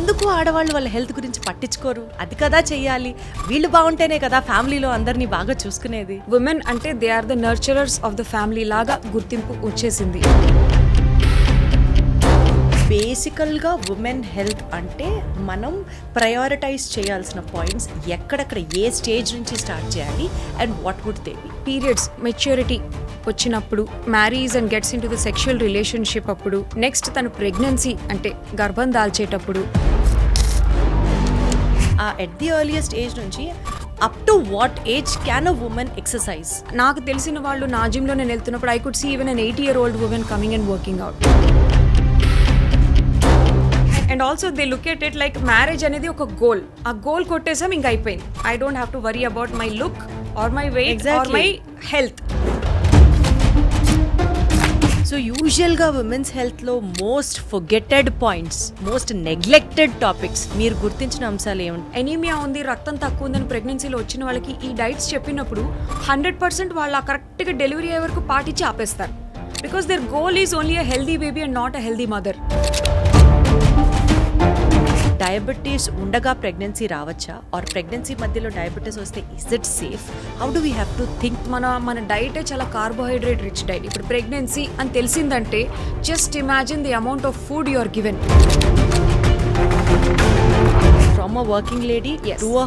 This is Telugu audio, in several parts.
ఎందుకు ఆడవాళ్ళు వాళ్ళ హెల్త్ గురించి పట్టించుకోరు? అది కదా చెయ్యాలి, వీళ్ళు బాగుంటేనే కదా ఫ్యామిలీలో అందరినీ బాగా చూసుకునేది. ఉమెన్ అంటే they are the nurturers of the family లాగా గుర్తింపు వచ్చేసింది. బేసికల్గా ఉమెన్ హెల్త్ అంటే మనం ప్రయారిటైజ్ చేయాల్సిన పాయింట్స్ ఎక్కడెక్కడ ఏ స్టేజ్ నుంచి స్టార్ట్ చేయాలి and what would they be. Periods maturity వచ్చినప్పుడు, marriage and gets into the sexual relationship అప్పుడు, నెక్స్ట్ తను ప్రెగ్నెన్సీ అంటే గర్భం దాల్చేటప్పుడు, ఎట్ ది ఎర్లియస్ట్ ఏజ్ నుంచి up to what age can a woman exercise? నాకు తెలిసిన వాళ్ళు నా జిమ్లో నేను వెళ్తున్నప్పుడు I could see even an 80-year-old woman coming and working out. And also they look at it like marriage అనేది ఒక గోల్. ఆ గోల్ కొట్టేసాం, ఇంకా అయిపోయింది. I don't have to worry about my look or my weight or my health. So యూజువల్గా ఉమెన్స్ హెల్త్లో most forgetted points, most neglected topics, మీరు గుర్తించిన అంశాలు ఏమిటి? ఎనీమియా ఉంది, రక్తం తక్కువ ఉందని ప్రెగ్నెన్సీలో వచ్చిన వాళ్ళకి ఈ డైట్స్ చెప్పినప్పుడు 100% వాళ్ళు కరెక్ట్గా డెలివరీ అయ్యే వరకు పాటించి ఆపేస్తారు. Because their goal is only a healthy baby and not a healthy mother. Diabetes ఉండగా ప్రెగ్నెన్సీ రావచ్చా? ఆర్ ప్రెగ్నెన్సీ మధ్యలో డయాబెటీస్ వస్తే is it safe? How do we have to think? మన డైటే చాలా కార్బోహైడ్రేట్ రిచ్ డైట్. ఇప్పుడు ప్రెగ్నెన్సీ అని తెలిసిందంటే just imagine the amount of food you are given. From a working lady to a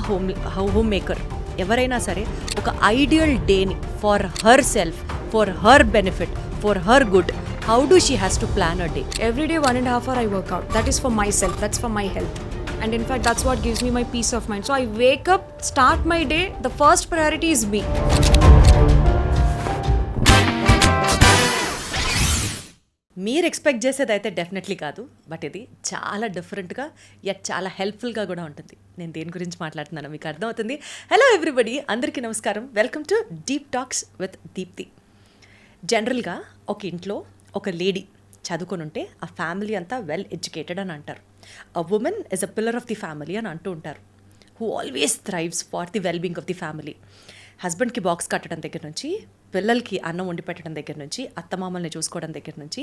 home maker, ఎవరైనా సరే ఒక ఐడియల్ డేని for herself, for her benefit, for her good, how do she has to plan a day? Every day 1.5 hours I work out. That is for myself, that's for my health, and in fact that's what gives me my peace of mind. So I wake up, start my day, the first priority is me. మీరు ఎక్స్పెక్ట్ చేసేది అయితే డెఫినెట్లీ కాదు, బట్ ఇది చాలా డిఫరెంట్గా యట్ చాలా హెల్ప్ఫుల్గా కూడా ఉంటుంది. నేను దేని గురించి మాట్లాడుతున్నానో మీకు అర్థమవుతుంది. హలో ఎవ్రీబడి, అందరికీ నమస్కారం. Welcome to deep talks with Deepti. జనరల్గా ఒక ఇంట్లో ఒక లేడీ చదువుకొని ఉంటే ఆ ఫ్యామిలీ అంతా వెల్ ఎడ్యుకేటెడ్ అని అంటారు. A woman is a pillar of the family అని అంటూ ఉంటారు, who always thrives for the well being of the family. హస్బెండ్కి బాక్స్ కట్టడం దగ్గర నుంచి, పిల్లలకి అన్నం వండి పెట్టడం దగ్గర నుంచి, అత్తమామల్ని చూసుకోవడం దగ్గర నుంచి,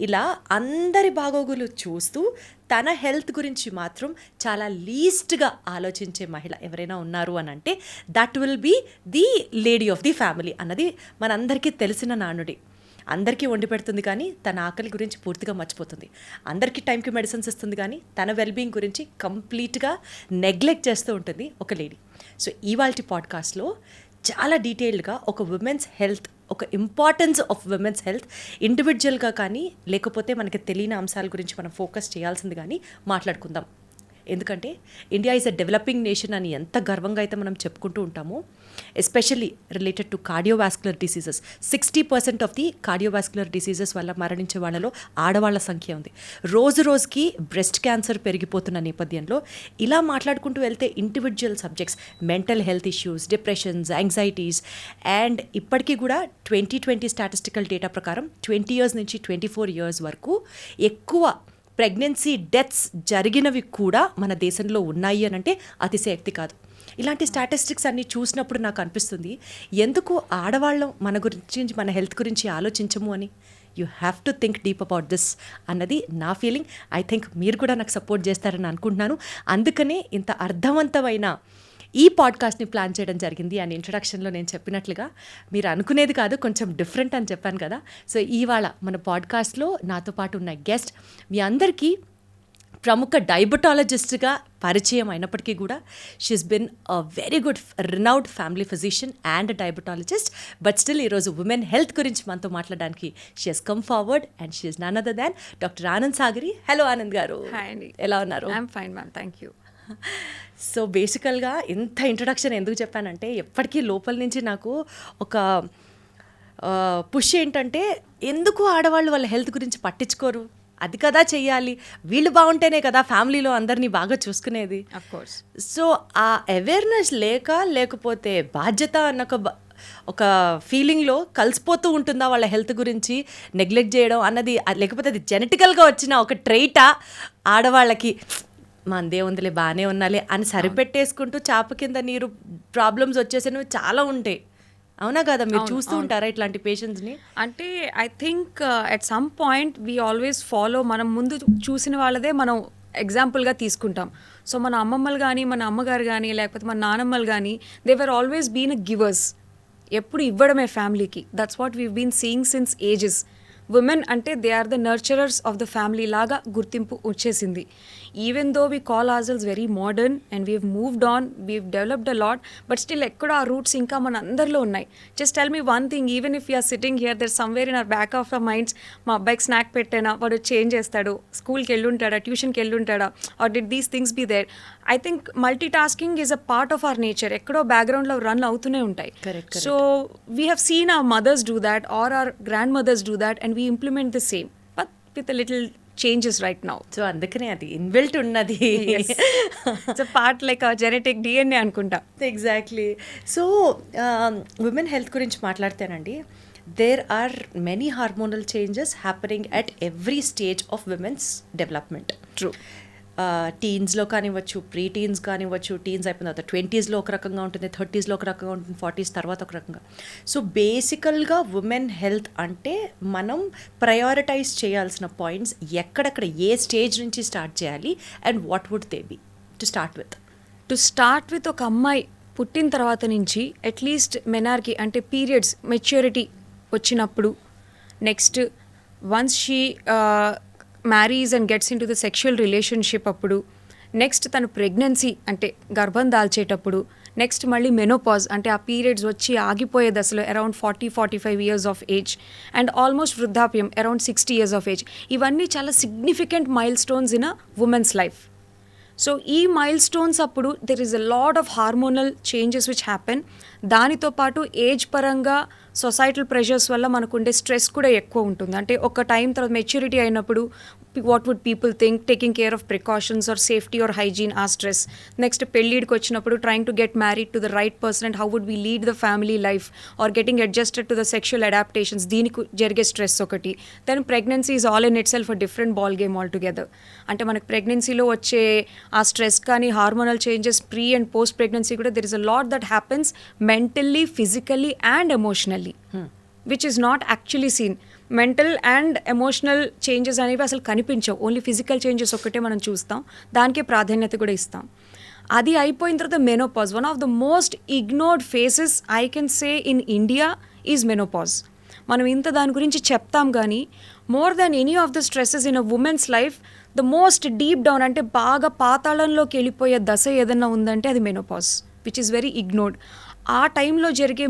ఇలా అందరి బాగోగులు చూస్తూ తన హెల్త్ గురించి మాత్రం చాలా లీస్ట్గా ఆలోచించే మహిళ ఎవరైనా ఉన్నారు అని అంటే that will be the lady of the family అన్నది మనందరికీ తెలిసిన నానుడి. అందరికీ వండి పెడుతుంది కానీ తన ఆకలి గురించి పూర్తిగా మర్చిపోతుంది. అందరికీ టైంకి మెడిసిన్స్ ఇస్తుంది కానీ తన వెల్బీయింగ్ గురించి కంప్లీట్గా నెగ్లెక్ట్ చేస్తూ ఉంటుంది ఒక లేడీ. సో ఇవాల్టి పాడ్కాస్ట్లో చాలా డీటెయిల్డ్గా ఒక ఉమెన్స్ హెల్త్, ఒక ఇంపార్టెన్స్ ఆఫ్ ఉమెన్స్ హెల్త్ ఇండివిజువల్గా కానీ లేకపోతే మనకి తెలియని అంశాల గురించి మనం ఫోకస్ చేయాల్సింది కానీ మాట్లాడుకుందాం. ఎందుకంటే India is a developing nation అని ఎంత గర్వంగా అయితే మనం చెప్పుకుంటూ ఉంటామో, especially related to cardiovascular diseases. 60% of the cardiovascular diseases వల్ల మరణించే వాళ్ళలో ఆడవాళ్ళ సంఖ్య ఉంది. రోజు రోజుకి బ్రెస్ట్ క్యాన్సర్ పెరిగిపోతున్న నేపథ్యంలో ఇలా మాట్లాడుకుంటూ వెళ్తే individual subjects, mental health issues, depressions, anxieties, and ఇప్పటికీ కూడా 2020 స్టాటిస్టికల్ డేటా ప్రకారం 20 years నుంచి 24 years వరకు ఎక్కువ ప్రెగ్నెన్సీ డెత్స్ జరిగినవి కూడా మన దేశంలో ఉన్నాయి అని అంటే అతిశయోక్తి కాదు. ఇలాంటి స్టాటిస్టిక్స్ అన్నీ చూసినప్పుడు నాకు అనిపిస్తుంది, ఎందుకు ఆడవాళ్ళం మన గురించి, మన హెల్త్ గురించి ఆలోచించము అని. You have to think deep about this అన్నది నా ఫీలింగ్. ఐ థింక్ మీరు కూడా నాకు సపోర్ట్ చేస్తారని అనుకుంటున్నాను. అందుకనే ఇంత అర్థవంతమైన ఈ పాడ్కాస్ట్ని ప్లాన్ చేయడం జరిగింది. అండ్ ఇంట్రడక్షన్లో నేను చెప్పినట్లుగా మీరు అనుకునేది కాదు, కొంచెం డిఫరెంట్ అని చెప్పాను కదా. సో ఇవాళ మన పాడ్కాస్ట్లో నాతో పాటు ఉన్న గెస్ట్ మీ అందరికీ ప్రముఖ డయాబెటాలజిస్ట్గా పరిచయం అయినప్పటికీ కూడా she's been a very good renowned family physician and diabetologist. But still ఈరోజు ఉమెన్ హెల్త్ గురించి మనతో మాట్లాడడానికి she has come forward and she is none other than doctor Anand Sagari. Hello Anand garu, hi అండి, ఎలా ఉన్నారు? I'm fine ma'am, thank you. So బేసికల్గా ఇంత ఇంట్రడక్షన్ ఎందుకు చెప్పానంటే, ఎప్పటికీ లోపల నుంచి నాకు ఒక పుష్ ఏంటంటే, ఎందుకు ఆడవాళ్ళు వాళ్ళ హెల్త్ గురించి పట్టించుకోరు? అది కదా చెయ్యాలి, వీళ్ళు బాగుంటేనే కదా ఫ్యామిలీలో అందరినీ బాగా చూసుకునేది. Of course. సో ఆ అవేర్నెస్ లేకపోతే బాధ్యత అన్న ఒక ఫీలింగ్లో కలిసిపోతూ ఉంటుందా వాళ్ళ హెల్త్ గురించి నెగ్లెక్ట్ చేయడం అన్నది, లేకపోతే అది జెనెటికల్గా వచ్చిన ఒక ట్రైటా ఆడవాళ్ళకి మందే ఉందిలే బాగానే ఉన్నాలే అని సరిపెట్టేసుకుంటూ చాప కింద నీరు ప్రాబ్లమ్స్ వచ్చేసినవి చాలా ఉంటాయి. అవునా కదా? మీరు చూస్తూ ఉంటారా ఇట్లాంటి పేషెంట్స్ని? అంటే I think at some point we always follow, మనం ముందు చూసిన వాళ్ళదే మనం ఎగ్జాంపుల్గా తీసుకుంటాం. సో మన అమ్మమ్మలు కానీ, మన అమ్మగారు కానీ, లేకపోతే మన నానమ్మలు కానీ, they were always been a givers. ఎప్పుడు ఇవ్వడమే ఫ్యామిలీకి. That's what we been seeing since ages. Women అంటే they are the nurturers of the family లాగా గుర్తింపు వచ్చేసింది. Even though we call ourselves very modern and we've moved on, we've developed a lot, but still ఎక్కడ ఆ రూట్స్ ఇంకా మన అందరిలో ఉన్నాయి. Just tell me one thing, even if you're sitting here, there somewhere in hour back of our minds, మా అబ్బాయికి స్నాక్ పెట్టానా, వాడు చేంజ్ చేస్తాడు, స్కూల్కి వెళ్ళుంటాడా, ట్యూషన్కి వెళ్ళుంటాడా, or did these things be there. I think multitasking is a part of our nature. ఎక్కడో బ్యాక్గ్రౌండ్లో రన్ అవుతూనే ఉంటాయి. So we have seen our mothers do that or our grandmothers do that and we implement the same, but with a little changes right now. So అందుకనే అది ఇన్బిల్ట్ ఉన్నది. It's a part like a genetic DNA అనుకుంటా. ఎగ్జాక్ట్లీ. సో ఉమెన్ హెల్త్ గురించి మాట్లాడితేనండి, there are many hormonal changes happening at every stage of women's development. True. టీన్స్లో కానివ్వచ్చు, ప్రీ టీన్స్ కానివ్వచ్చు, టీన్స్ అయిపోయిన తర్వాత 20sలో ఒక రకంగా ఉంటుంది, 30sలో ఒక రకంగా ఉంటుంది, 40s తర్వాత ఒక రకంగా. సో బేసికల్గా ఉమెన్ హెల్త్ అంటే మనం ప్రయారిటైజ్ చేయాల్సిన పాయింట్స్ ఎక్కడెక్కడ, ఏ స్టేజ్ నుంచి స్టార్ట్ చేయాలి and what would they be to start with? To start with, ఒక అమ్మాయి పుట్టిన తర్వాత నుంచి అట్లీస్ట్ మెనార్కి అంటే పీరియడ్స్ మెచ్యూరిటీ వచ్చినప్పుడు, next once she marries and gets into the sexual relationship అప్పుడు, నెక్స్ట్ తను ప్రెగ్నెన్సీ అంటే గర్భం దాల్చేటప్పుడు, నెక్స్ట్ మళ్ళీ మెనోపాజ్ అంటే ఆ పీరియడ్స్ వచ్చి ఆగిపోయే దశలో around 40-45 years of age, and almost వృద్ధాప్యం అరౌండ్ 60 ఇయర్స్ ఆఫ్ ఏజ్. ఇవన్నీ చాలా significant mile stones in a women's life. So ఈ మైల్ స్టోన్స్ అప్పుడు there is a lot of hormonal changes which happen. దానితో పాటు ఏజ్ పరంగా సొసైటల్ ప్రెషర్స్ వల్ల మనకుండే స్ట్రెస్ కూడా ఎక్కువ ఉంటుంది. అంటే ఒక టైం తర్వాత మెచ్యూరిటీ అయినప్పుడు what would people think, taking care of precautions or safety or hygiene, ఆ స్ట్రెస్. నెక్స్ట్ పెళ్ళిడికి వచ్చినప్పుడు trying to get married to the right person and how would we lead the family life or getting adjusted to the sexual adaptations, దీనికి జరిగే స్ట్రెస్ ఒకటి. Then pregnancy is all in itself a different ball game altogether. అంటే మనకు ప్రెగ్నెన్సీలో వచ్చే ఆ స్ట్రెస్ కానీ hormonal changes pre and post pregnancy కూడా there is a lot that happens mentally, physically and emotionally, which is not actually seen. Mental and emotional changes అనేవి అసలు కనిపించవు, ఓన్లీ ఫిజికల్ చేంజెస్ ఒక్కటే మనం చూస్తాం, దానికే ప్రాధాన్యత కూడా ఇస్తాం. అది అయిపోయిన తర్వాత menopause, one of the most ignored faces I can say in India is menopause. మనం ఇంత దాని గురించి చెప్తాం కానీ more than any of the stresses in a women's life, the most deep down అంటే బాగా పాతాళంలోకి వెళ్ళిపోయే దశ ఏదన్నా ఉందంటే అది menopause, which is very ignored. ఆ టైంలో జరిగే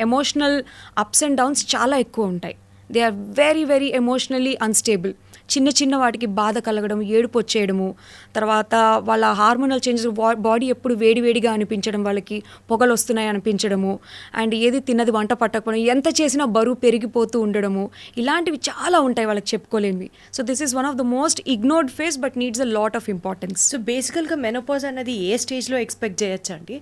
ఎమోషనల్ అప్స్ అండ్ డౌన్స్ చాలా ఎక్కువ ఉంటాయి. They are very very emotionally unstable. చిన్న చిన్న వాటికి బాధ కలగడం, ఏడుపు వచ్చేయడము, తర్వాత వాళ్ళ హార్మోనల్ చేంజెస్, బాడీ ఎప్పుడు వేడివేడిగా అనిపించడం, వాళ్ళకి పొగలు వస్తున్నాయి అనిపించడము, అండ్ ఏది తిన్నది వంట పట్టకపోవడం, ఎంత చేసినా బరువు పెరిగిపోతూ ఉండడము, ఇలాంటివి చాలా ఉంటాయి వాళ్ళకి చెప్పుకోలేనివి. So this is one of the most ignored phase but needs a lot of importance. So బేసికల్గా మెనోపాజ్ అనేది ఏ స్టేజ్లో ఎక్స్పెక్ట్ చేయొచ్చు అండి?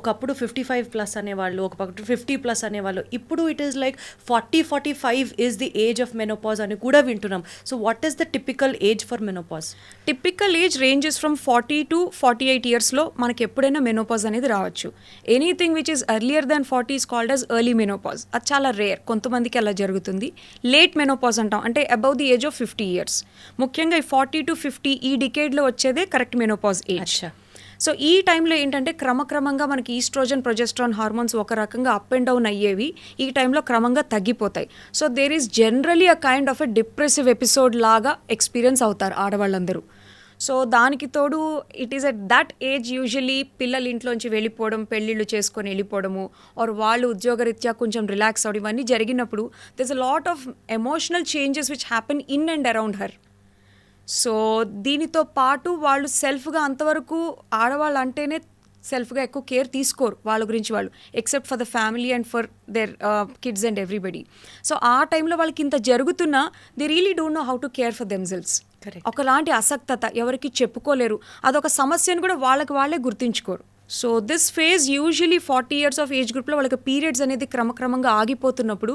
ఒకప్పుడు 55+ అనేవాళ్ళు, ఒకప్పుడు 50+ అనేవాళ్ళు, ఇప్పుడు it is like 40-45 is the age of menopause అని కూడా వింటున్నాం. So what is the typical age for menopause? Typical age ranges from 40 to 48 ఇయర్స్లో మనకి ఎప్పుడైనా మెనోపాజ్ అనేది రావచ్చు. Anything which is earlier than 40 is called as early menopause. అది చాలా రేర్, కొంతమందికి అలా జరుగుతుంది. లేట్ మెనోపాజ్ అంటాం, అంటే above the age of 50 years. ముఖ్యంగా ఈ 40 to 50 ఈ డికేడ్లో వచ్చేదే కరెక్ట్ మెనోపాజ్ ఏజ్. సో ఈ టైంలో ఏంటంటే క్రమక్రమంగా మనకి ఈస్ట్రోజన్, ప్రొజెస్ట్రాన్ హార్మోన్స్ ఒక రకంగా అప్ అండ్ డౌన్ అయ్యేవి ఈ టైంలో క్రమంగా తగ్గిపోతాయి. So there is generally a kind of a depressive episode లాగా ఎక్స్పీరియన్స్ అవుతారు ఆడవాళ్ళందరూ. సో దానికి తోడు it is at that age usually పిల్లలు ఇంట్లోంచి వెళ్ళిపోవడం, పెళ్ళిళ్ళు చేసుకొని వెళ్ళిపోవడము, ఆర్ వాళ్ళు ఉద్యోగరీత్యా కొంచెం రిలాక్స్ అవ్వడం, ఇవన్నీ జరిగినప్పుడు there is a lot of emotional changes which happen in and around her. So దీనితో పాటు వాళ్ళు సెల్ఫ్గా అంతవరకు ఆడవాళ్ళు అంటేనే సెల్ఫ్గా ఎక్కువ కేర్ తీసుకోరు వాళ్ళ గురించి వాళ్ళు, except for the family and for their kids and everybody. So ఆ టైంలో వాళ్ళకి ఇంత జరుగుతున్నా they really don't know how to care for themselves. ఒకలాంటి అసక్తత, ఎవరికి చెప్పుకోలేరు, అదొక సమస్యను కూడా వాళ్ళకి వాళ్ళే గుర్తించుకోరు. So this phase usually 40 years of age గ్రూప్లో వాళ్ళకి పీరియడ్స్ అనేది క్రమక్రమంగా ఆగిపోతున్నప్పుడు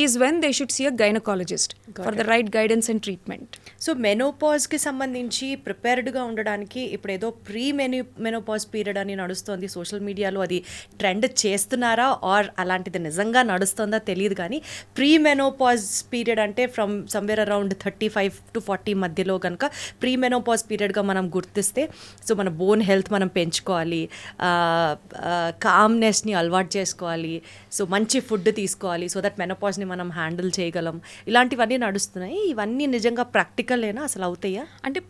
is when they should see a gynaecologist for the right guidance and treatment. So మెనోపాజ్కి సంబంధించి ప్రిపేర్డ్గా ఉండడానికి ఇప్పుడు ఏదో మెనోపాజ్ పీరియడ్ అని నడుస్తోంది సోషల్ మీడియాలో, అది ట్రెండ్ చేస్తున్నారా ఆర్ అలాంటిది నిజంగా నడుస్తుందా తెలియదు, కానీ మెనోపాజ్ పీరియడ్ అంటే ఫ్రమ్ సమ్వేర్ అరౌండ్ 35 to 40 మధ్యలో కనుక మెనోపాజ్ పీరియడ్గా మనం గుర్తిస్తే సో మన బోన్ హెల్త్ మనం పెంచుకోవాలి, కామ్నెస్ని అలవాటు చేసుకోవాలి, సో మంచి ఫుడ్ తీసుకోవాలి సో దట్ మెనోపాజ్ని మనం హ్యాండిల్ చేయగలం, ఇలాంటివన్నీ నడుస్తున్నాయి. ఇవన్నీ నిజంగా ప్రాక్టికలేనా, అసలు అవుతాయా? అంటే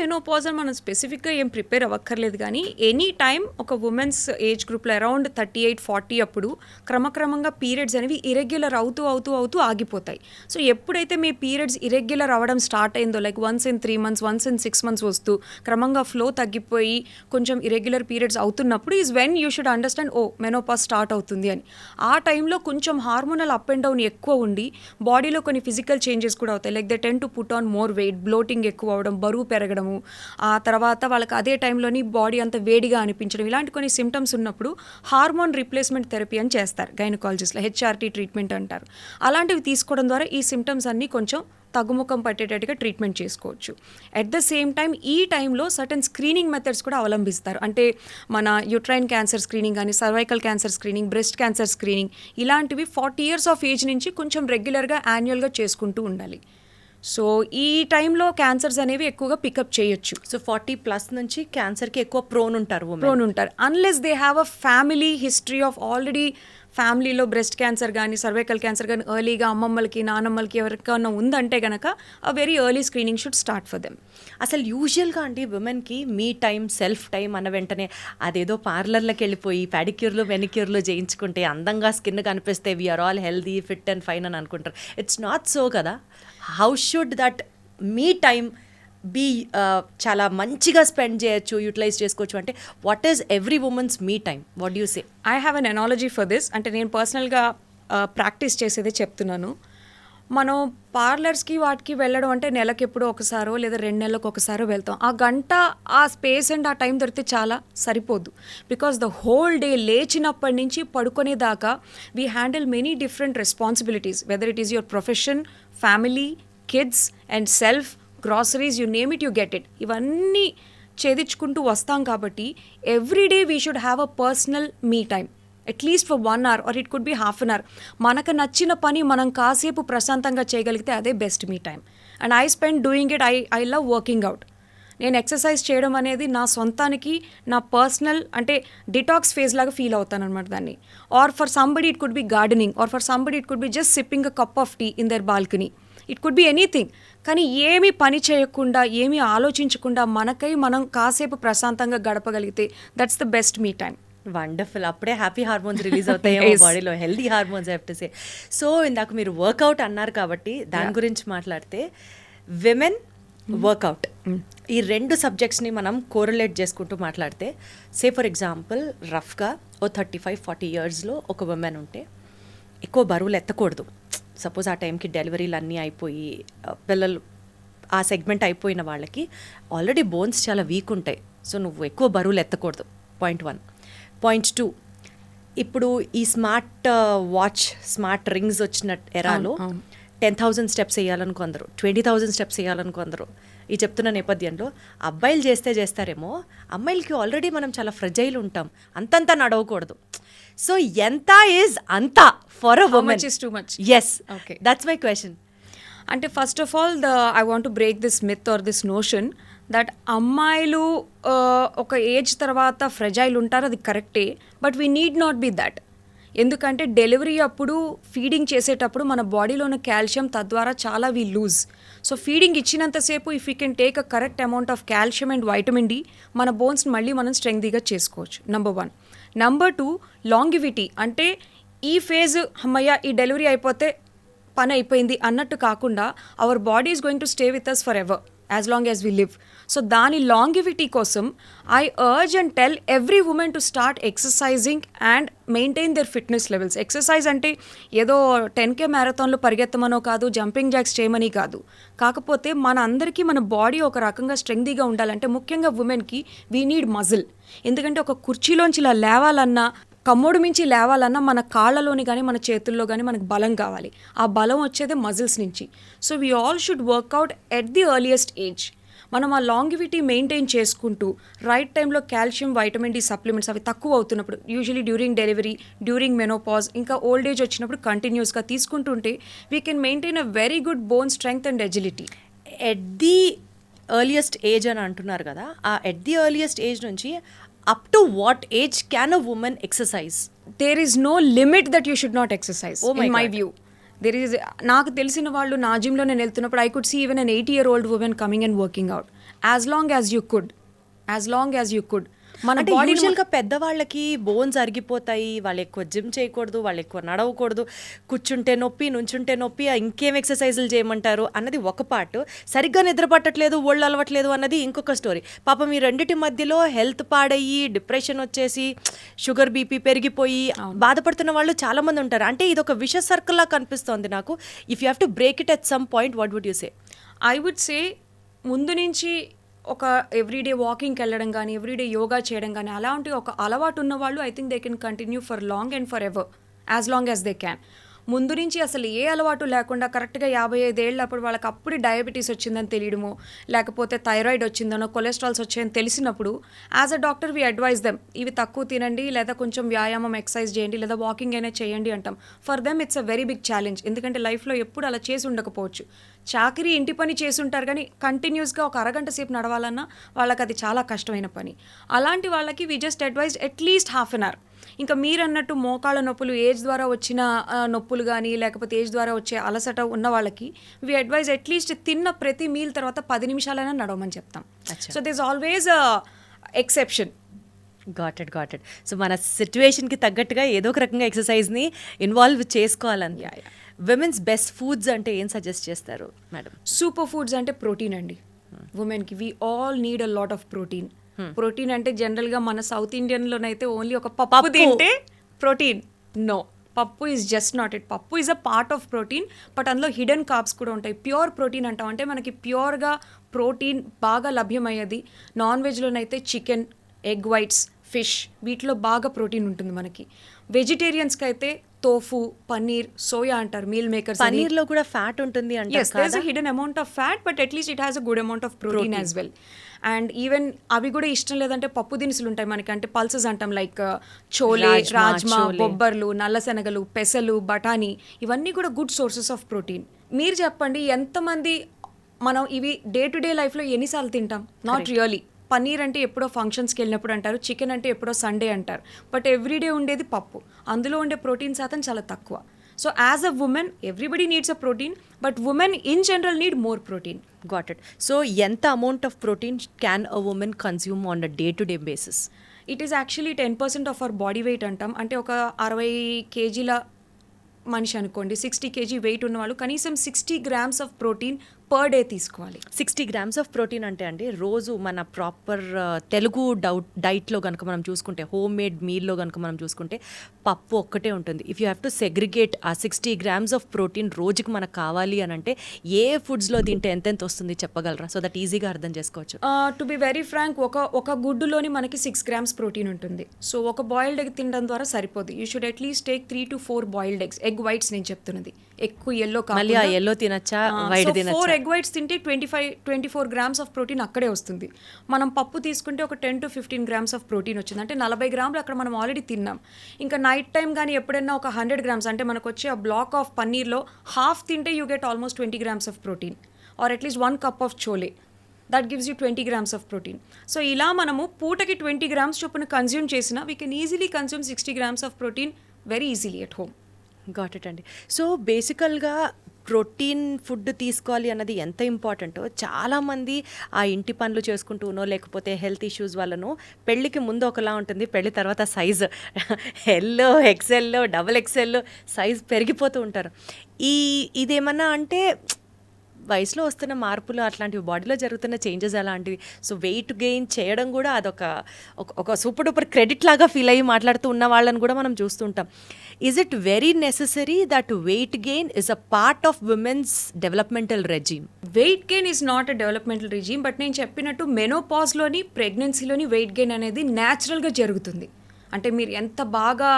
మెనోపాజ్ అని మనం స్పెసిఫిక్గా ఏం ప్రిపేర్ అవ్వక్కర్లేదు, కానీ ఎనీ టైం ఒక ఉమెన్స్ ఏజ్ గ్రూప్లో అరౌండ్ 38-40 అప్పుడు క్రమక్రమంగా పీరియడ్స్ అనేవి ఇరెగ్యులర్ అవుతూ ఆగిపోతాయి. సో ఎప్పుడైతే మీ పీరియడ్స్ ఇరెగ్యులర్ అవ్వడం స్టార్ట్ అయిందో, like once in 3 months, once in 6 months వస్తూ క్రమంగా ఫ్లో తగ్గిపోయి కొంచెం ఇరెగ్యులర్ పీరియడ్స్ అవుతున్నప్పుడు is when you should understand menopause start అవుతుంది అని. ఆ టైంలో కొంచెం హార్మోనల్ అప్ అండ్ డౌన్ ఎక్కువ ఉండి బాడీలో కొన్ని ఫిజికల్ చేంజెస్ కూడా అవుతాయి, like they tend to put on more weight, bloating ఎక్కువ అవడం, బరువు పెరగడము, ఆ తర్వాత వాళ్ళకి అదే టైంలోని బాడీ అంత వేడిగా అనిపించడం, ఇలాంటి కొన్ని సిమ్టమ్స్ ఉన్నప్పుడు హార్మోన్ రీప్లేస్మెంట్ థెరపీ అని చేస్తారు గైనకాలజిస్ట్లో, హెచ్ఆర్టీ ట్రీట్మెంట్ అంటారు. అలాంటివి తీసుకోవడం ద్వారా ఈ సిమ్టమ్స్ అన్నీ కొంచెం తగ్గుముఖం పట్టేటట్టుగా ట్రీట్మెంట్ చేసుకోవచ్చు. అట్ ద సేమ్ టైం ఈ టైంలో సర్టన్ స్క్రీనింగ్ మెథడ్స్ కూడా అవలంబిస్తారు. అంటే మన యూట్రైన్ క్యాన్సర్ స్క్రీనింగ్ కానీ, cervical cancer screening, breast cancer screening, ఇలాంటివి 40 years ఆఫ్ ఏజ్ నుంచి కొంచెం రెగ్యులర్గా యాన్యువల్గా చేసుకుంటూ ఉండాలి. సో ఈ టైంలో క్యాన్సర్స్ అనేవి ఎక్కువగా పికప్ చేయొచ్చు. సో 40+ నుంచి క్యాన్సర్కి ఎక్కువ ప్రోన్ ఉంటారు unless they have a family history of already ఫ్యామిలీలో బ్రెస్ట్ క్యాన్సర్ కానీ, సర్వైకల్ క్యాన్సర్ కానీ ఎర్లీగా అమ్మమ్మలకి, నానమ్మలకి ఎవరికైనా ఉందంటే కనుక a very early screening should start for them. అసలు యూజువల్గా అండి ఉమెన్కి మీ టైం, సెల్ఫ్ టైం అన్న వెంటనే అదేదో పార్లర్లకు వెళ్ళిపోయి పెడిక్యూర్లు మెనిక్యూర్లు చేయించుకుంటే అందంగా స్కిన్ కనిపిస్తే we are all healthy, fit and fine అని అనుకుంటారు. ఇట్స్ నాట్ సో కదా. How should that me time be చాలా మంచిగా స్పెండ్ చేయొచ్చు, యూటిలైజ్ చేసుకోవచ్చు అంటే what is every women's me time? What you say? I have an analogy for this. అంటే నేను పర్సనల్గా ప్రాక్టీస్ చేసేదే చెప్తున్నాను. మనం పార్లర్స్కి వాటికి వెళ్ళడం అంటే నెలకి ఎప్పుడో ఒకసారో లేదా 2 నెలలకు ఒకసారో వెళ్తాం. ఆ గంట ఆ స్పేస్ అండ్ ఆ టైం దొరికితే చాలా సరిపోదు. బికాస్ ద హోల్ డే లేచినప్పటి నుంచి పడుకునేదాకా we handle many different responsibilities, whether it is your profession, family, kids and self, groceries, you name it, you get it. ఇవన్నీ ఛేదించుకుంటూ వస్తాం కాబట్టి every day we should have a personal me time, at least for 1 hour or it could be ½ an hour. మనకు నచ్చిన పని మనం కాసేపు ప్రశాంతంగా చేయగలిగితే అదే best me time. And I spend doing it. I love working out. నేను ఎక్సర్సైజ్ చేయడం అనేది నా సొంతానికి, నా పర్సనల్ అంటే డిటాక్స్ ఫేజ్ లాగా ఫీల్ అవుతాను అనమాట దాన్ని. Or for somebody it could be gardening, or for somebody it could be just sipping a cup of tea in their balcony. It could be anything. కానీ ఏమీ పని చేయకుండా, ఏమీ ఆలోచించకుండా మనకై మనం కాసేపు ప్రశాంతంగా గడపగలిగితే that's the best me time. Wonderful. అప్పుడే హ్యాపీ హార్మోన్స్ రిలీజ్ అవుతాయి బాడీలో, healthy hormones have to say. So ఇందాక మీరు వర్కౌట్ అన్నారు కాబట్టి దాని గురించి మాట్లాడితే, విమెన్ వర్కౌట్, ఈ 2 సబ్జెక్ట్స్ని మనం కోరిలేట్ చేసుకుంటూ మాట్లాడితే, సే ఫర్ ఎగ్జాంపుల్ రఫ్గా 35-40 yearsలో ఒక ఉమెన్ ఉంటే ఎక్కువ బరువులు ఎత్తకూడదు. సపోజ్ ఆ టైంకి డెలివరీలు అన్నీ అయిపోయి పిల్లలు ఆ సెగ్మెంట్ అయిపోయిన వాళ్ళకి ఆల్రెడీ బోన్స్ చాలా వీక్ ఉంటాయి. సో నువ్వు ఎక్కువ బరువులు ఎత్తకూడదు. పాయింట్ 1. పాయింట్ 2, ఇప్పుడు ఈ స్మార్ట్ వాచ్, స్మార్ట్ రింగ్స్ వచ్చిన ఎరాలో 10,000 steps వేయాలని కొందరు, 20,000 steps వేయాలని కొందరు. ఈ చెప్తున్న నేపథ్యంలో అబ్బాయిలు చేస్తారేమో, అమ్మాయిలకి ఆల్రెడీ మనం చాలా ఫ్రెజైల్ ఉంటాం, అంతంతా నడవకూడదు. సో ఎంత ఈజ్ అంత for a woman? Is too much. Yes, okay, that's my question. అంటే first of all I want to break this myth or this notion that అమ్మాయిలు ఒక ఏజ్ తర్వాత ఫ్రెజైల్ ఉంటారు, అది కరెక్టే. But we need not be that. ఎందుకంటే డెలివరీ అప్పుడు ఫీడింగ్ చేసేటప్పుడు మన బాడీలో ఉన్న కాల్షియం తద్వారా చాలా వీ లూజ్. సో ఫీడింగ్ ఇచ్చినంతసేపు if you can take a correct amount of calcium and vitamin D, మన బోన్స్ని మళ్ళీ మనం స్ట్రెంగ్తీగా చేసుకోవచ్చు. నెంబర్ 1. Number 2, longevity. అంటే ఈ ఫేజ్ అమ్మయ్య ఈ డెలివరీ అయిపోతే పని అయిపోయింది అన్నట్టు కాకుండా our body is going to stay with us forever. As long as we live. So దాని లాంగివిటీ కోసం I urge and tell every woman to start exercising and maintain their fitness levels. Exercise అంటే ఏదో 10K మ్యారథాన్లో పరిగెత్తమనో కాదు, జంపింగ్ జాక్స్ చేయమని కాదు. కాకపోతే మన అందరికీ మన బాడీ ఒక రకంగా స్ట్రెంగ్తీగా ఉండాలంటే ముఖ్యంగా ఉమెన్కి వీ నీడ్ మజిల్. ఎందుకంటే ఒక కుర్చీలోంచి ఇలా లేవాలన్నా, కమ్మోడు మించి లేవాలన్నా మన కాళ్ళలోని కానీ మన చేతుల్లో కానీ మనకు బలం కావాలి. ఆ బలం వచ్చేదే మజిల్స్ నుంచి. So we all should workout at the earliest age. మనం ఆ లాంగివిటీ మెయింటైన్ చేసుకుంటూ రైట్ టైంలో కాల్షియం, వైటమిన్ డి సప్లిమెంట్స్ అవి తక్కువ అవుతున్నప్పుడు, usually during delivery, during menopause, ఇంకా ఓల్డ్ ఏజ్ వచ్చినప్పుడు కంటిన్యూస్గా తీసుకుంటుంటే we can maintain a very good bone strength and agility. At the earliest age అని అంటున్నారు కదా, ఆ ఎట్ ది ఎర్లియస్ట్ ఏజ్ నుంచి up to what age can a woman exercise? There is no limit that you should not exercise in my view. There is, నాకు తెలిసిన వాళ్ళు నా జిమ్లో నేను వెళ్తున్నప్పుడు I could see even an 80-year-old woman coming and working out as long as you could. మన అంటే బాడీ యూజువల్గా పెద్దవాళ్ళకి బోన్స్ అరిగిపోతాయి, వాళ్ళు ఎక్కువ జిమ్ చేయకూడదు, వాళ్ళు ఎక్కువ నడవకూడదు, కూర్చుంటే నొప్పి, నుంచుంటే నొప్పి, ఇంకేం ఎక్సర్సైజులు చేయమంటారు అన్నది ఒక పార్ట్. సరిగ్గా నిద్ర పట్టట్లేదు, ఒళ్ళు అలవట్లేదు అన్నది ఇంకొక స్టోరీ. పాపం ఈ రెండింటి మధ్యలో హెల్త్ పాడయ్యి, డిప్రెషన్ వచ్చేసి, షుగర్ బీపీ పెరిగిపోయి బాధపడుతున్న వాళ్ళు చాలామంది ఉంటారు. అంటే ఇది ఒక విష సర్కిల్ లా కనిపిస్తోంది నాకు. If you have to break it at some point, what would you say? I would say ముందు నుంచి ఒక ఎవ్రీడే వాకింగ్కి వెళ్ళడం కానీ, ఎవ్రీడే యోగా చేయడం కానీ, అలాంటి ఒక అలవాటు ఉన్న వాళ్ళు I think they can continue for long and for ever, as long as they can. ముందు నుంచి అసలు ఏ అలవాటు లేకుండా కరెక్ట్గా 55 ఏళ్ళప్పుడు వాళ్ళకి అప్పుడు డయాబెటీస్ వచ్చిందని తెలియడమో, లేకపోతే థైరాయిడ్ వచ్చిందనో, కొలెస్ట్రాల్స్ వచ్చాయని తెలిసినప్పుడు as a doctor we advise them, ఇవి తక్కువ తినండి, లేదా కొంచెం వ్యాయామం ఎక్సర్సైజ్ చేయండి, లేదా వాకింగ్ అయినా చేయండి అంటాం. For them it's a very big challenge. ఎందుకంటే లైఫ్లో ఎప్పుడు అలా చేసి ఉండకపోవచ్చు. చాకరీ, ఇంటి పని చేసి ఉంటారు కానీ కంటిన్యూస్గా ఒక అరగంట సేపు నడవాలన్నా వాళ్ళకి అది చాలా కష్టమైన పని. అలాంటి వాళ్ళకి we just advise at least ½ an hour. ఇంకా మీరు అన్నట్టు మోకాళ్ళ నొప్పులు, ఏజ్ ద్వారా వచ్చిన నొప్పులు కానీ, లేకపోతే ఏజ్ ద్వారా వచ్చే అలసట ఉన్న వాళ్ళకి వి అడ్వైజ్ అట్లీస్ట్ తిన్న ప్రతి మీల్ తర్వాత 10 నిమిషాలైనా నడవమని చెప్తాం. So this always exception. Got it. So మన సిచ్యువేషన్కి తగ్గట్టుగా ఏదో ఒక రకంగా ఎక్సర్సైజ్ని ఇన్వాల్వ్ చేసుకోవాలని. విమెన్స్ బెస్ట్ ఫుడ్స్ అంటే ఏం సజెస్ట్ చేస్తారు మేడం? సూపర్ ఫుడ్స్ అంటే ప్రోటీన్ అండి. ఉమెన్కి we all need a lot of protein. Protein అంటే జనరల్గా మన సౌత్ ఇండియన్లోనైతే ఓన్లీ ఒక పప్పు తింటే ప్రోటీన్. నో, పప్పు ఈజ్ జస్ట్ నాట్ ఇట్. పప్పు is a part of protein, but అందులో హిడెన్ కార్బ్స్ కూడా ఉంటాయి. ప్యూర్ ప్రోటీన్ అంటాం అంటే మనకి ప్యూర్గా ప్రోటీన్ బాగా లభ్యమయ్యేది నాన్ వెజ్లోనైతే చికెన్, ఎగ్ వైట్స్, ఫిష్, వీటిలో బాగా ప్రోటీన్ ఉంటుంది మనకి. వెజిటేరియన్స్కి అయితే తోఫు, పన్నీర్, సోయా అంటారు, మీల్ మేకర్స్. పన్నీర్లో కూడా ఫ్యాట్ ఉంటుంది అంటే yes, there's a hidden amount of fat, but at least it has a good amount of protein as well. And even అవి కూడా ఇష్టం లేదంటే పప్పు దినుసులు ఉంటాయి మనకి, అంటే పల్సెస్ అంటాం, లైక్ చోలే, రాజ్మా, బొబ్బర్లు, నల్ల శనగలు, పెసలు, బఠానీ, ఇవన్నీ కూడా గుడ్ సోర్సెస్ ఆఫ్ ప్రోటీన్. మీరు చెప్పండి, ఎంతమంది మనం ఇవి డే టు డే లైఫ్లో ఎన్నిసార్లు తింటాం? Not really. పన్నీర్ అంటే ఎప్పుడో ఫంక్షన్స్కి వెళ్ళినప్పుడు అంటారు, చికెన్ అంటే ఎప్పుడో సండే అంటారు, బట్ ఎవ్రీడే ఉండేది పప్పు. అందులో ఉండే ప్రోటీన్ శాతం చాలా తక్కువ. So as a woman everybody needs a protein, but women in general need more protein. Got it. So ఎంత amount of protein can a woman consume on a day to day basis? It is actually 10% of our body weight అంటాం. అంటే ఒక 60 kgల మనిషి అనుకోండి, 60 kg వెయిట్ ఉన్నవాళ్ళు కనీసం 60 grams of protein per day తీసుకోవాలి. 60 grams ఆఫ్ ప్రోటీన్ అంటే అండి రోజు మన ప్రాపర్ తెలుగు డైట్లో కనుక మనం చూసుకుంటే, హోమ్ మేడ్ మీల్లో కనుక మనం చూసుకుంటే పప్పు ఒక్కటే ఉంటుంది. If you have to segregate ఆ 60 grams ఆఫ్ ప్రోటీన్ రోజుకి మనకు కావాలి అని అంటే ఏ ఫుడ్స్లో తింటే ఎంతెంత వస్తుంది చెప్పగలరా? సో దట్ ఈజీగా అర్థం చేసుకోవచ్చు. టు బి వెరీ ఫ్రాంక్, ఒక గుడ్డులోని మనకి 6 grams ప్రోటీన్ ఉంటుంది. సో ఒక బాయిల్డ్ ఎగ్ తినడం ద్వారా సరిపోదు. You should at least take 3 to 4 boiled eggs. Egg whites నేను చెప్తున్నది, ఎక్కువ ఎల్లో మళ్ళీ ఆ ఎల్లో తినచ్చా, వైట్ తినచ్చా? 4 ఎగ్ వైట్స్ తింటే 24 grams ఆఫ్ ప్రోటీన్ అక్కడే వస్తుంది. మనం పప్పు తీసుకుంటే ఒక 10 to 15 grams ఆఫ్ ప్రోటీన్ వచ్చింది, అంటే 40 grams అక్కడ మనం ఆల్రెడీ తిన్నాం. ఇంకా నైట్ టైం కానీ ఎప్పుడైనా ఒక 100 grams, అంటే మనకు వచ్చే ఆ బ్లాక్ ఆఫ్ పన్నీర్లో హాఫ్ తింటే you get almost 20 grams of protein, or at least 1 cup of chole, that gives you 20 grams of protein. So ఇలా మనము పూటకి 20 grams చొప్పున కన్జ్యూమ్ చేసినా we can easily consume 60 grams of protein very easily at home. Got it అండి. సో బేసికల్గా ప్రోటీన్ ఫుడ్ తీసుకోవాలి అన్నది ఎంత ఇంపార్టెంటో చాలామంది ఆ ఇంటి పనులు చేసుకుంటూనో, లేకపోతే హెల్త్ ఇష్యూస్ వల్లనో, పెళ్ళికి ముందు ఒకలా ఉంటుంది, పెళ్ళి తర్వాత size L, XL, XXL size పెరిగిపోతూ ఉంటారు. ఇదేమన్నా అంటే వయసులో వస్తున్న మార్పులు అట్లాంటివి, బాడీలో జరుగుతున్న చేంజెస్ అలాంటివి. సో వెయిట్ గెయిన్ చేయడం కూడా అదొక ఒక సూపర్ డూపర్ క్రెడిట్ లాగా ఫీల్ అయ్యి మాట్లాడుతూ ఉన్న వాళ్ళని కూడా మనం చూస్తుంటాం. Is it very necessary that weight gain is a part of women's developmental regime? Weight gain is not a developmental regime, but నేను చెప్పినట్టు మెనోపాజ్లోని ప్రెగ్నెన్సీలోని వెయిట్ గెయిన్ అనేది న్యాచురల్గా జరుగుతుంది. అంటే మీరు ఎంత బాగా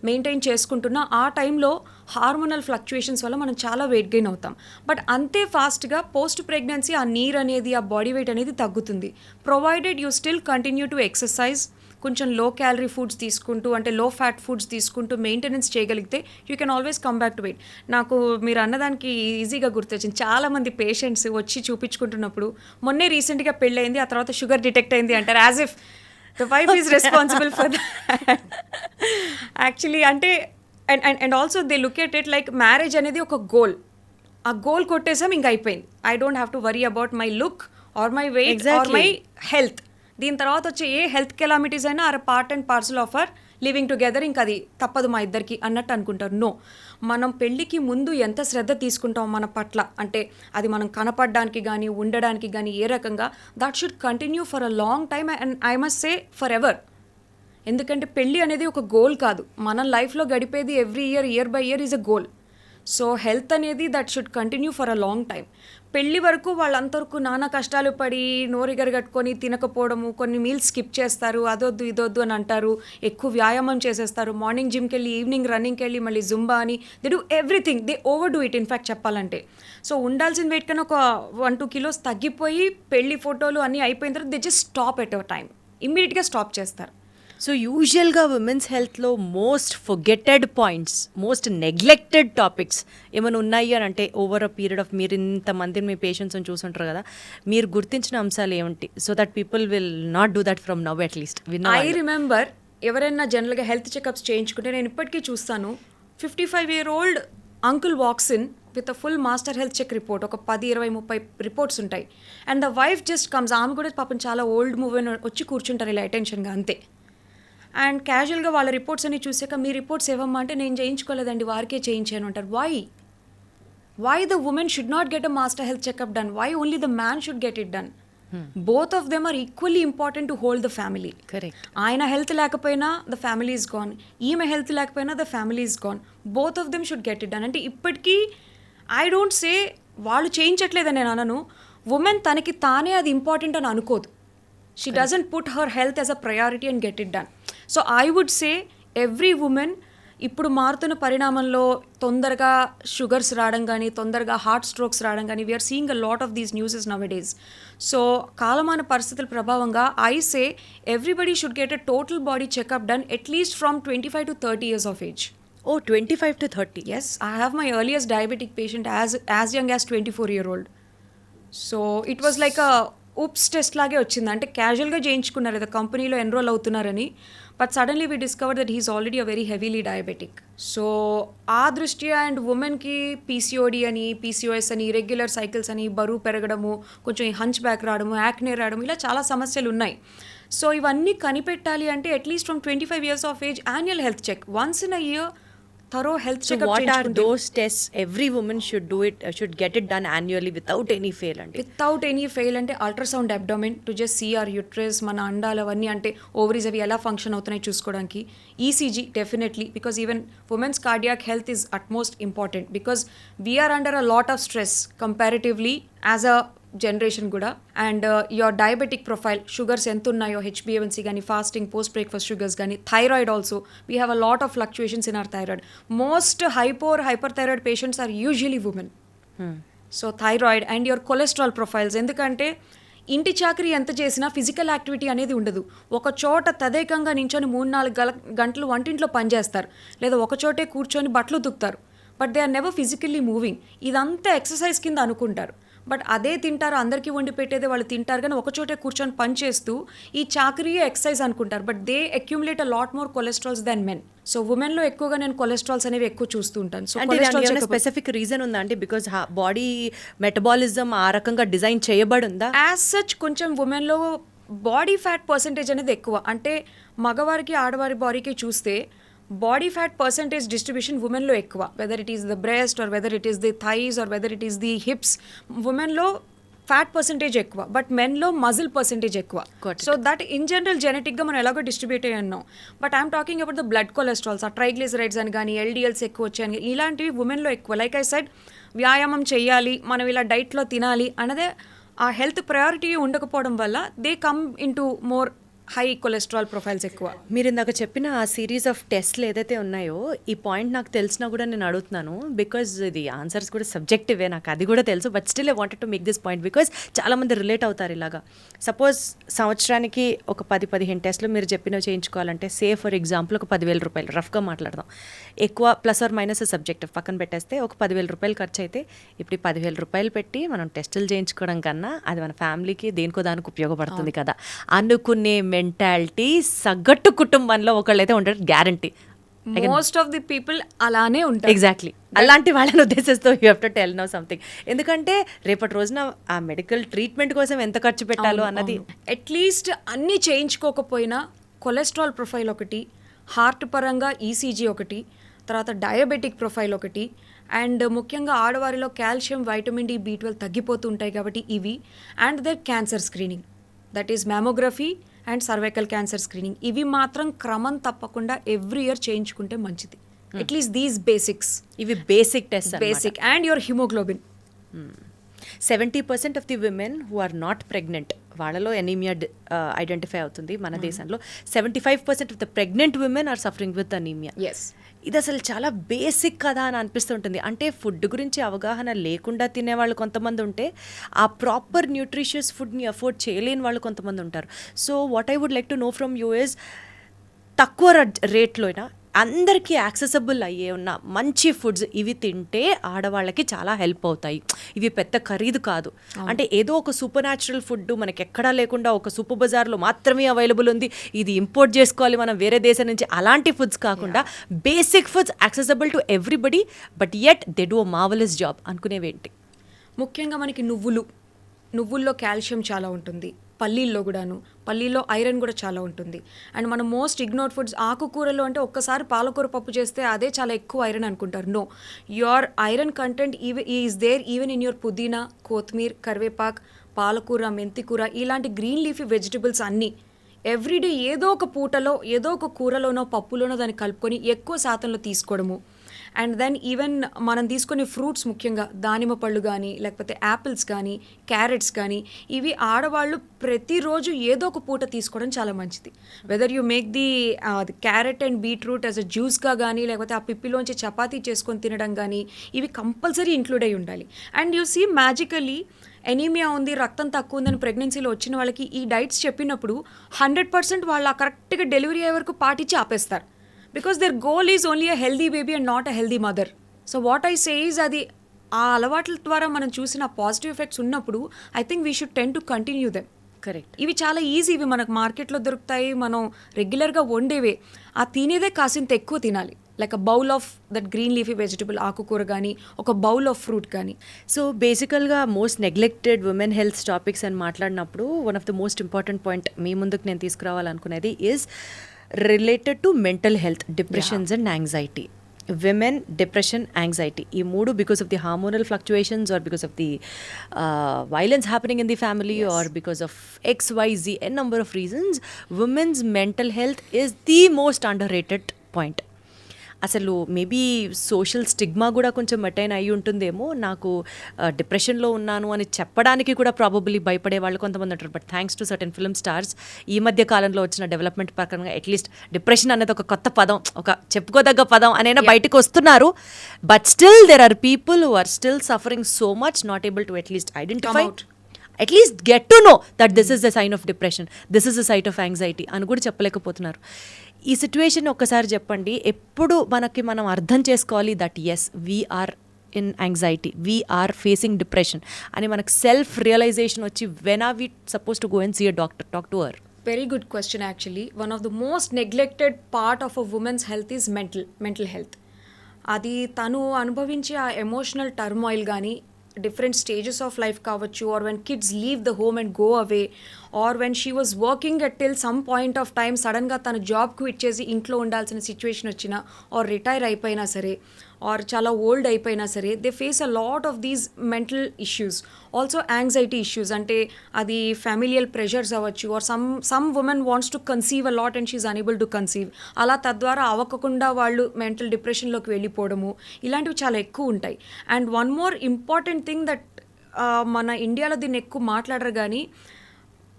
మెయింటైన్ చేసుకుంటున్నా ఆ టైంలో హార్మోనల్ ఫ్లక్చుయేషన్స్ వల్ల మనం చాలా వెయిట్ గెయిన్ అవుతాం. బట్ అంతే ఫాస్ట్గా పోస్ట్ ప్రెగ్నెన్సీ ఆ నీర్ అనేది, ఆ బాడీ వెయిట్ అనేది తగ్గుతుంది, provided you still continue to exercise, కొంచెం లో క్యాలరీ ఫుడ్స్ తీసుకుంటూ, అంటే లో ఫ్యాట్ ఫుడ్స్ తీసుకుంటూ మెయింటెనెన్స్ చేయగలిగితే you can always come back to weight. నాకు మీరు అన్నదానికి ఈజీగా గుర్తొచ్చింది, చాలామంది పేషెంట్స్ వచ్చి చూపించుకుంటున్నప్పుడు మొన్నే రీసెంట్గా పెళ్ళయింది, ఆ తర్వాత షుగర్ డిటెక్ట్ అయింది అంటారు, as if the wife is responsible for that. Actually, అంటే and also they look at it like marriage అనేది ఒక గోల్. ఆ గోల్ కొట్టేసాం, ఇంక అయిపోయింది. I don't have to worry about my look or my weight or my health. దీని తర్వాత వచ్చే ఏ హెల్త్ కెలామిటీస్ అయినా or part and parcel of our living together, ఇంక అది తప్పదు మా ఇద్దరికి అన్నట్టు అనుకుంటారు. నో, మనం పెళ్ళికి ముందు ఎంత శ్రద్ధ తీసుకుంటాం మన పట్ల, అంటే అది మనం కనపడడానికి కానీ ఉండడానికి కానీ ఏ రకంగా, that should continue for a long time and I must say forever. ఎందుకంటే పెళ్ళి అనేది ఒక గోల్ కాదు, మన లైఫ్లో గడిపేది every year by year is a goal. So health అనేది that should continue for a long time. పెళ్ళి వరకు వాళ్ళంతవరకు నానా కష్టాలు పడి నోరిగరు కట్టుకొని తినకపోవడము, కొన్ని మీల్స్ స్కిప్ చేస్తారు, అదొద్దు ఇదొద్దు అని అంటారు, ఎక్కువ వ్యాయామం చేసేస్తారు, మార్నింగ్ జిమ్కి వెళ్ళి ఈవినింగ్ రన్నింగ్కి వెళ్ళి మళ్ళీ జుంబా అని, they do everything, they over do it in fact చెప్పాలంటే. సో ఉండాల్సిన వెయిట్ కన్నా ఒక 1-2 kilos తగ్గిపోయి పెళ్ళి ఫోటోలు అన్నీ అయిపోయిన తర్వాత they just stop at our time, ఇమ్మీడియట్గా స్టాప్ చేస్తారు. సో యూజువల్గా ఉమెన్స్ హెల్త్లో most forgetted points, most neglected topics ఏమైనా ఉన్నాయి అని అంటే ఓవర్ అ పీరియడ్ ఆఫ్, మీరు ఇంతమందిని మీ పేషెంట్స్ని చూసుంటారు కదా, మీరు గుర్తించిన అంశాలు ఏమిటి, so that people will not do that from now at least. I remember ఎవరైనా జనరల్గా హెల్త్ చెకప్స్ చేయించుకుంటే నేను ఇప్పటికీ చూస్తాను, 55-year-old uncle walks in with a full master health check report, ఒక 10-20-30 రిపోర్ట్స్ ఉంటాయి, and the wife just comes, ఆమె కూడా పాపం చాలా ఓల్డ్ మూవ్ వచ్చి కూర్చుంటారు ఇలా అటెన్షన్గా అంతే. అండ్ క్యాజువల్గా వాళ్ళ రిపోర్ట్స్ అన్ని చూసాక మీ రిపోర్ట్స్ ఏవమ్మా అంటే నేను చేయించుకోలేదండి వారికే చేయించాను అంటారు. Why the women should not get a master health checkup done, why only the man should get it done? Both of them are equally important to hold the family. Correct. ఆయన హెల్త్ లేకపోయినా ద ఫ్యామిలీ ఈజ్ గాన్, ఈమె హెల్త్ లేకపోయినా the family is gone, both of them should get it done. అంటే ఇప్పటికీ ఐ డోంట్ సే వాళ్ళు చేయించట్లేదని నేను అనను, ఉమెన్ తనకి తానే అది ఇంపార్టెంట్ అని అనుకోదు. She doesn't put her health as a priority and get it done. So I would say every woman ఇప్పుడు మారుతున్న పరిణామంలో తొందరగా షుగర్స్ రావడం కానీ, తొందరగా హార్ట్ స్ట్రోక్స్ రావడం కానీ, we're seeing a lot of these newses now days. So కాలమాన పరిస్థితుల ప్రభావంగా I say everybody should get a total body checkup done at least from 25 to 30 years of age. Oh, 25 to 30. Yes, I have my earliest diabetic patient as young as 24-year-old. So it was like a oops test లాగే వచ్చింది, అంటే క్యాజువల్గా చేయించుకున్నారు ఏదో కంపెనీలో ఎన్రోల్ అవుతున్నారని, but suddenly we discover that he's already a very heavily diabetic. So ఆ దృష్ట్యా అండ్ ఉమెన్కి పీసీఓడి అని, పీసీఓఎస్ అని, రెగ్యులర్ సైకిల్స్ అని, బరువు పెరగడము, కొంచెం హంచ్ బ్యాక్ రావడము, యాక్నే రావడం, ఇలా చాలా సమస్యలు ఉన్నాయి. సో ఇవన్నీ కనిపెట్టాలి అంటే at least from 25 years of age annual health check once in a year, thorough health So checkup. what are those tests every woman should do it, should get it done annually without any fail ante? Without any fail అంటే ultrasound abdomen to just see or uterus, మన అండాలు అవన్నీ అంటే ఓవరీస్ అవి ఎలా ఫంక్షన్ అవుతున్నాయి చూసుకోవడానికి. ECG definitely, because even women's cardiac health is utmost important because we're under a lot of stress comparatively as a generation కూడా. And your diabetic profile, sugars ఎంత ఉన్నాయో, హెచ్బిఏవన్సీ కానీ, ఫాస్టింగ్, పోస్ట్ బ్రేక్ఫాస్ట్ షుగర్స్ కానీ, thyroid also we have a lot of fluctuations in our thyroid. Most hyperthyroid patients are usually women. So thyroid and your cholesterol profiles, ఎందుకంటే ఇంటి చాకరీ ఎంత చేసినా ఫిజికల్ యాక్టివిటీ అనేది ఉండదు. ఒక చోట తదేకంగా నించొని 3-4 గంటలు వంటింట్లో పనిచేస్తారు, లేదా ఒక చోటే కూర్చొని బట్టలు ఉతుకుతారు, but they are never physically moving. ఇదంతా ఎక్సర్సైజ్ కింద అనుకుంటారు, బట్ అదే తింటారు, అందరికీ వండి పెట్టేదే వాళ్ళు తింటారు, కానీ ఒకచోటే కూర్చొని పని చేస్తూ ఈ చాకరీయే ఎక్సర్సైజ్ అనుకుంటారు, but they accumulate a lot more cholesterols than men. So ఉమెన్లో ఎక్కువగా నేను కొలెస్ట్రాల్స్ అనేవి ఎక్కువ చూస్తూ ఉంటాను. సో కొలెస్ట్రాల్ స్పెసిఫిక్ రీజన్ ఉందా అంటే బికాజ్ బాడీ మెటబాలిజం ఆ రకంగా డిజైన్ చేయబడి ఉందా? యాజ్ సచ్ కొంచెం ఉమెన్లో బాడీ ఫ్యాట్ పర్సంటేజ్ అనేది ఎక్కువ, అంటే మగవారికి ఆడవారి బాడీకి చూస్తే బాడీ ఫ్యాట్ పర్సంటేజ్ డిస్ట్రిబ్యూషన్ ఉమెన్లో ఎక్కువ, whether it is the breast or whether it is the thighs or whether it is the hips. ఉమెన్లో ఫ్యాట్ పర్సంటేజ్ ఎక్కువ, బట్ మెన్లో మజిల్ పర్సంటేజ్ ఎక్కువ. సో దట్ ఇన్ జనరల్ జెనెటిక్గా మనం ఎలాగో డిస్ట్రిబ్యూట్ అయ్యి ఉన్నాం. But I'm talking about the blood cholesterols, ఆ ట్రైగ్లిసరైడ్స్ అని కానీ ఎల్డిఎల్స్ ఎక్కువ వచ్చాయని, ఇలాంటివి ఉమెన్లో ఎక్కువ. లైక్ ఐ సెడ్, వ్యాయామం చేయాలి, మనం ఇలా డైట్లో తినాలి అన్నదే ఆ హెల్త్ ప్రయారిటీ ఉండకపోవడం వల్ల they come in to more high cholesterol profiles ఎక్కువ. మీరు ఇందాక చెప్పిన ఆ సిరీస్ ఆఫ్ టెస్ట్లు ఏదైతే ఉన్నాయో, ఈ పాయింట్ నాకు తెలిసినా కూడా నేను అడుగుతున్నాను, బికాజ్ ఇది ఆన్సర్స్ కూడా సబ్జెక్టివే, నాకు అది కూడా తెలుసు. But still I wanted to make this point because చాలామంది రిలేట్ అవుతారు ఇలాగా. సపోజ్ సంవత్సరానికి ఒక 10-15 టెస్ట్లు మీరు చెప్పినవి చేయించుకోవాలంటే, సే ఫర్ ఎగ్జాంపుల్ ఒక 10,000 రూపాయలు, రఫ్గా మాట్లాడదాం, ఎక్కువ ప్లస్ ఆర్ మైనస్ సబ్జెక్టివ్ పక్కన పెట్టేస్తే ఒక 10,000 రూపాయలు ఖర్చు అయితే, ఇప్పుడు 10,000 రూపాయలు పెట్టి మనం టెస్టులు చేయించుకోవడం కన్నా అది మన ఫ్యామిలీకి దేనికో దానికి ఉపయోగపడుతుంది కదా అనుకునే మెంటాలిటీ సగటు కుటుంబంలో ఒకళ్ళైతే ఉంటారు, guarantee. Most of the people అలానే ఉంటారు. ఎగ్జాక్ట్లీ. అలాంటి వాళ్ళని ఉద్దేశిస్తూ you have to tell now something. ఎందుకంటే రేపటి రోజున ఆ మెడికల్ ట్రీట్మెంట్ కోసం ఎంత ఖర్చు పెట్టాలో అన్నది, అట్లీస్ట్ అన్నీ చేయించుకోకపోయినా కొలెస్ట్రాల్ ప్రొఫైల్ ఒకటి, హార్ట్ పరంగా ఈసీజీ ఒకటి, తర్వాత డయాబెటిక్ ప్రొఫైల్ ఒకటి, అండ్ ముఖ్యంగా ఆడవారిలో కాల్షియం, వైటమిన్ డి, B12 తగ్గిపోతుంటాయి కాబట్టి ఇవి, and the cancer screening, that is mammography and cervical cancer screening. ఇవి మాత్రం క్రమం తప్పకుండా ఎవ్రీ ఇయర్ చేయించుకుంటే మంచిది. అట్లీస్ట్ దీస్ బేసిక్స్, ఇవి basic test. Basic and your haemoglobin. 70% of the women who are not pregnant వాళ్ళలో ఎనీమియా ఐడెంటిఫై అవుతుంది మన దేశంలో. 75% of the pregnant women are suffering with anaemia. Yes, ఇది అసలు చాలా బేసిక్ కదా అని అనిపిస్తుంటుంది. అంటే ఫుడ్ గురించి అవగాహన లేకుండా తినేవాళ్ళు కొంతమంది ఉంటే, ఆ ప్రాపర్ న్యూట్రిషియస్ ఫుడ్ని అఫోర్డ్ చేయలేని వాళ్ళు కొంతమంది ఉంటారు. So what I would like to know from you is, తక్కువ రేట్లోనా అందరికీ యాక్సెసబుల్ అయ్యే ఉన్న మంచి ఫుడ్స్ ఇవి తింటే ఆడవాళ్ళకి చాలా హెల్ప్ అవుతాయి. ఇవి పెద్ద ఖరీదు కాదు. అంటే ఏదో ఒక సూపర్ న్యాచురల్ ఫుడ్ మనకి ఎక్కడా లేకుండా ఒక సూపర్ బజార్లో మాత్రమే అవైలబుల్ ఉంది, ఇది ఇంపోర్ట్ చేసుకోవాలి మనం వేరే దేశం నుంచి, అలాంటి ఫుడ్స్ కాకుండా basic foods accessible to everybody, but yet they do a marvellous job అనుకునేవేంటి? ముఖ్యంగా మనకి నువ్వుల్లో కాల్షియం చాలా ఉంటుంది, పల్లీల్లో కూడాను, పల్లీలో ఐరన్ కూడా చాలా ఉంటుంది. అండ్ మనం మోస్ట్ ఇగ్నోర్డ్ ఫుడ్స్ ఆకుకూరలో అంటే ఒక్కసారి పాలకూర పప్పు చేస్తే అదే చాలా ఎక్కువ ఐరన్ అనుకుంటారు. No, your iron content is there even in your పుదీనా, కొత్తిమీర్, కరివేపాక్, పాలకూర, మెంతికూర, ఇలాంటి గ్రీన్ లీఫీ వెజిటబుల్స్ అన్నీ ఎవ్రీడే ఏదో ఒక పూటలో ఏదో ఒక కూరలోనో పప్పులోనో దాన్ని కలుపుకొని ఎక్కువ శాతంలో తీసుకోవడము. అండ్ దెన్ ఈవెన్ మనం తీసుకునే ఫ్రూట్స్, ముఖ్యంగా దానిమ్మ పళ్ళు కానీ లేకపోతే యాపిల్స్ కానీ క్యారెట్స్ కానీ, ఇవి ఆడవాళ్ళు ప్రతిరోజు ఏదో ఒక పూట తీసుకోవడం చాలా మంచిది. Whether you make the carrot and beetroot as a జ్యూస్గా కానీ, లేకపోతే ఆ పిప్పిలోంచి చపాతీ చేసుకొని తినడం కానీ, ఇవి కంపల్సరీ ఇంక్లూడ్ అయి ఉండాలి. And you see magically anaemia ఉంది, రక్తం తక్కువ ఉందని ప్రెగ్నెన్సీలో వచ్చిన వాళ్ళకి ఈ డైట్స్ చెప్పినప్పుడు 100% వాళ్ళు ఆ కరెక్ట్గా డెలివరీ అయ్యే వరకు పాటించి ఆపేస్తారు. Because their goal is only a healthy baby and not a healthy mother. So what I say is, అది ఆ అలవాట్ల ద్వారా మనం చూసిన పాజిటివ్ ఎఫెక్ట్స్ ఉన్నప్పుడు I think we should ten to continue them. Correct. ఇవి చాలా ఈజీ, ఇవి మనకు మార్కెట్లో దొరుకుతాయి, మనం రెగ్యులర్గా వండేవే. ఆ తినేదే కాసింత ఎక్కువ తినాలి, like a bowl of that green leafy vegetable, ఆకుకూర కానీ, ఒక బౌల్ ఆఫ్ ఫ్రూట్ కానీ. సో బేసికల్గా most neglected women health topics అని మాట్లాడినప్పుడు one of the most important point మీ ముందుకు నేను తీసుకురావాలనుకునేది is related to mental health, depressions and anxiety. Women, depression, anxiety, ఈ మూడు because of the hormonal fluctuations or because of the violence happening in the family, or because of XYZ n number of reasons, women's mental health is the most underrated point. అసలు మేబీ సోషల్ స్టిగ్మా కూడా కొంచెం అటైన్ అయి ఉంటుందేమో. నాకు డిప్రెషన్లో ఉన్నాను అని చెప్పడానికి కూడా ప్రాబబ్లీ భయపడే వాళ్ళు కొంతమంది ఉంటారు. But thanks to certain film stars ఈ మధ్య కాలంలో వచ్చిన డెవలప్మెంట్ ప్రకారంగా అట్లీస్ట్ డిప్రెషన్ అనేది ఒక కొత్త పదం, ఒక చెప్పుకోదగ్గ పదం అనైనా బయటకు వస్తున్నారు. But still there are people who are still suffering so much, not able to at least identify, at least get to know that this is the sign of depression, this is the sight of anxiety అని కూడా చెప్పలేకపోతున్నారు. ఈ సిచ్యువేషన్ ఒక్కసారి చెప్పండి, ఎప్పుడు మనం అర్థం చేసుకోవాలి that yes we're in anxiety, we're facing depression అని మనకు సెల్ఫ్ రియలైజేషన్ వచ్చి when are we suppose to go and see a doctor, talk to her? Very good question actually. One of the most neglected part of a woman's health is mental health. అది తను అనుభవించే ఆ ఎమోషనల్ టర్మాయిల్ కానీ, డిఫరెంట్ స్టేజెస్ ఆఫ్ లైఫ్ కావచ్చు, or when kids leave the home and go away, or when she was working at till some point of time సడన్గా తన జాబ్ క్విట్ చేసి ఇంట్లో ఉండాల్సిన సిచ్యువేషన్ వచ్చినా, ఆర్ రిటైర్ అయిపోయినా సరే, ఆర్ చాలా ఓల్డ్ అయిపోయినా సరే, they face a lot of these mental issues. Also anxiety issues, అంటే అది ఫ్యామిలియల్ ప్రెషర్స్ అవ్వచ్చు, or some women wants to conceive a lot and she unable to conceive. అలా తద్వారా అవ్వకుండా వాళ్ళు మెంటల్ డిప్రెషన్లోకి వెళ్ళిపోవడము, ఇలాంటివి చాలా ఎక్కువ ఉంటాయి. And one more important thing that మన ఇండియాలో దీన్ని ఎక్కువ మాట్లాడరు కానీ,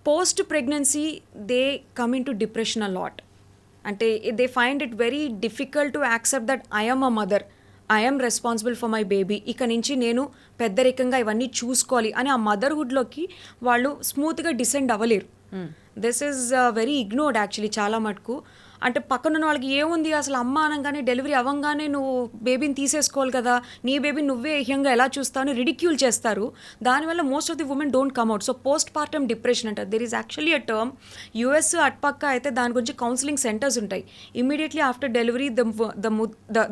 post pregnancy they come into depression a lot. అంటే they find it very difficult to accept that I'm a mother, I'm responsible for my baby, ఇక నుంచి నేను పెద్దరికంగా ఇవన్నీ చూసుకోవాలి అని ఆ మదర్హుడ్లోకి వాళ్ళు స్మూత్గా డిసెండ్ అవ్వలేరు. This is very ignored actually చాలా మటుకు. అంటే పక్కనున్న వాళ్ళకి ఏముంది అసలు, అమ్మ అనగానే డెలివరీ అవ్వగానే నువ్వు బేబీని తీసేసుకోవాలి కదా, నీ బేబీ నువ్వే ఏహ్యంగా ఎలా చూస్తావు అని రిడిక్యూల్ చేస్తారు. దానివల్ల most of the women don't come out. So postpartum depression అంటారు. There is actually a term. US అటుపక్క అయితే దాని గురించి కౌన్సిలింగ్ సెంటర్స్ ఉంటాయి. Immediately after delivery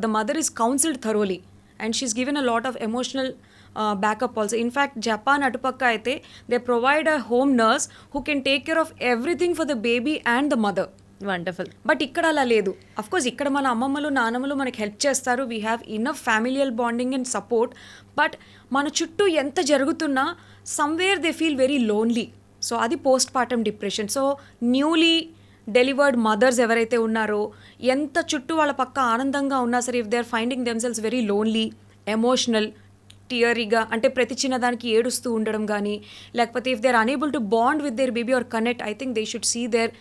the mother is counselled thoroughly and she is given a lot of emotional backup also. In fact Japan అటుపక్క అయితే they provide a home nurse who can take care of everything for the baby and the mother. Wonderful. But ఇక్కడ అలా లేదు. అఫ్కోర్స్ ఇక్కడ మన అమ్మమ్మలు నానమ్మలు మనకి హెల్ప్ చేస్తారు, we have enough familial bonding and support. But మన చుట్టూ ఎంత జరుగుతున్నా somewhere they feel very lonely. So అది postpartum depression. So newly delivered mothers ఎవరైతే ఉన్నారో, ఎంత చుట్టూ వాళ్ళ పక్క ఆనందంగా ఉన్నా సరే, if they are finding themselves very lonely, emotional, టియరీగా, అంటే ప్రతి చిన్నదానికి ఏడుస్తూ ఉండడం కానీ, లేకపోతే if they are unable to bond with their baby or connect, I think they should see there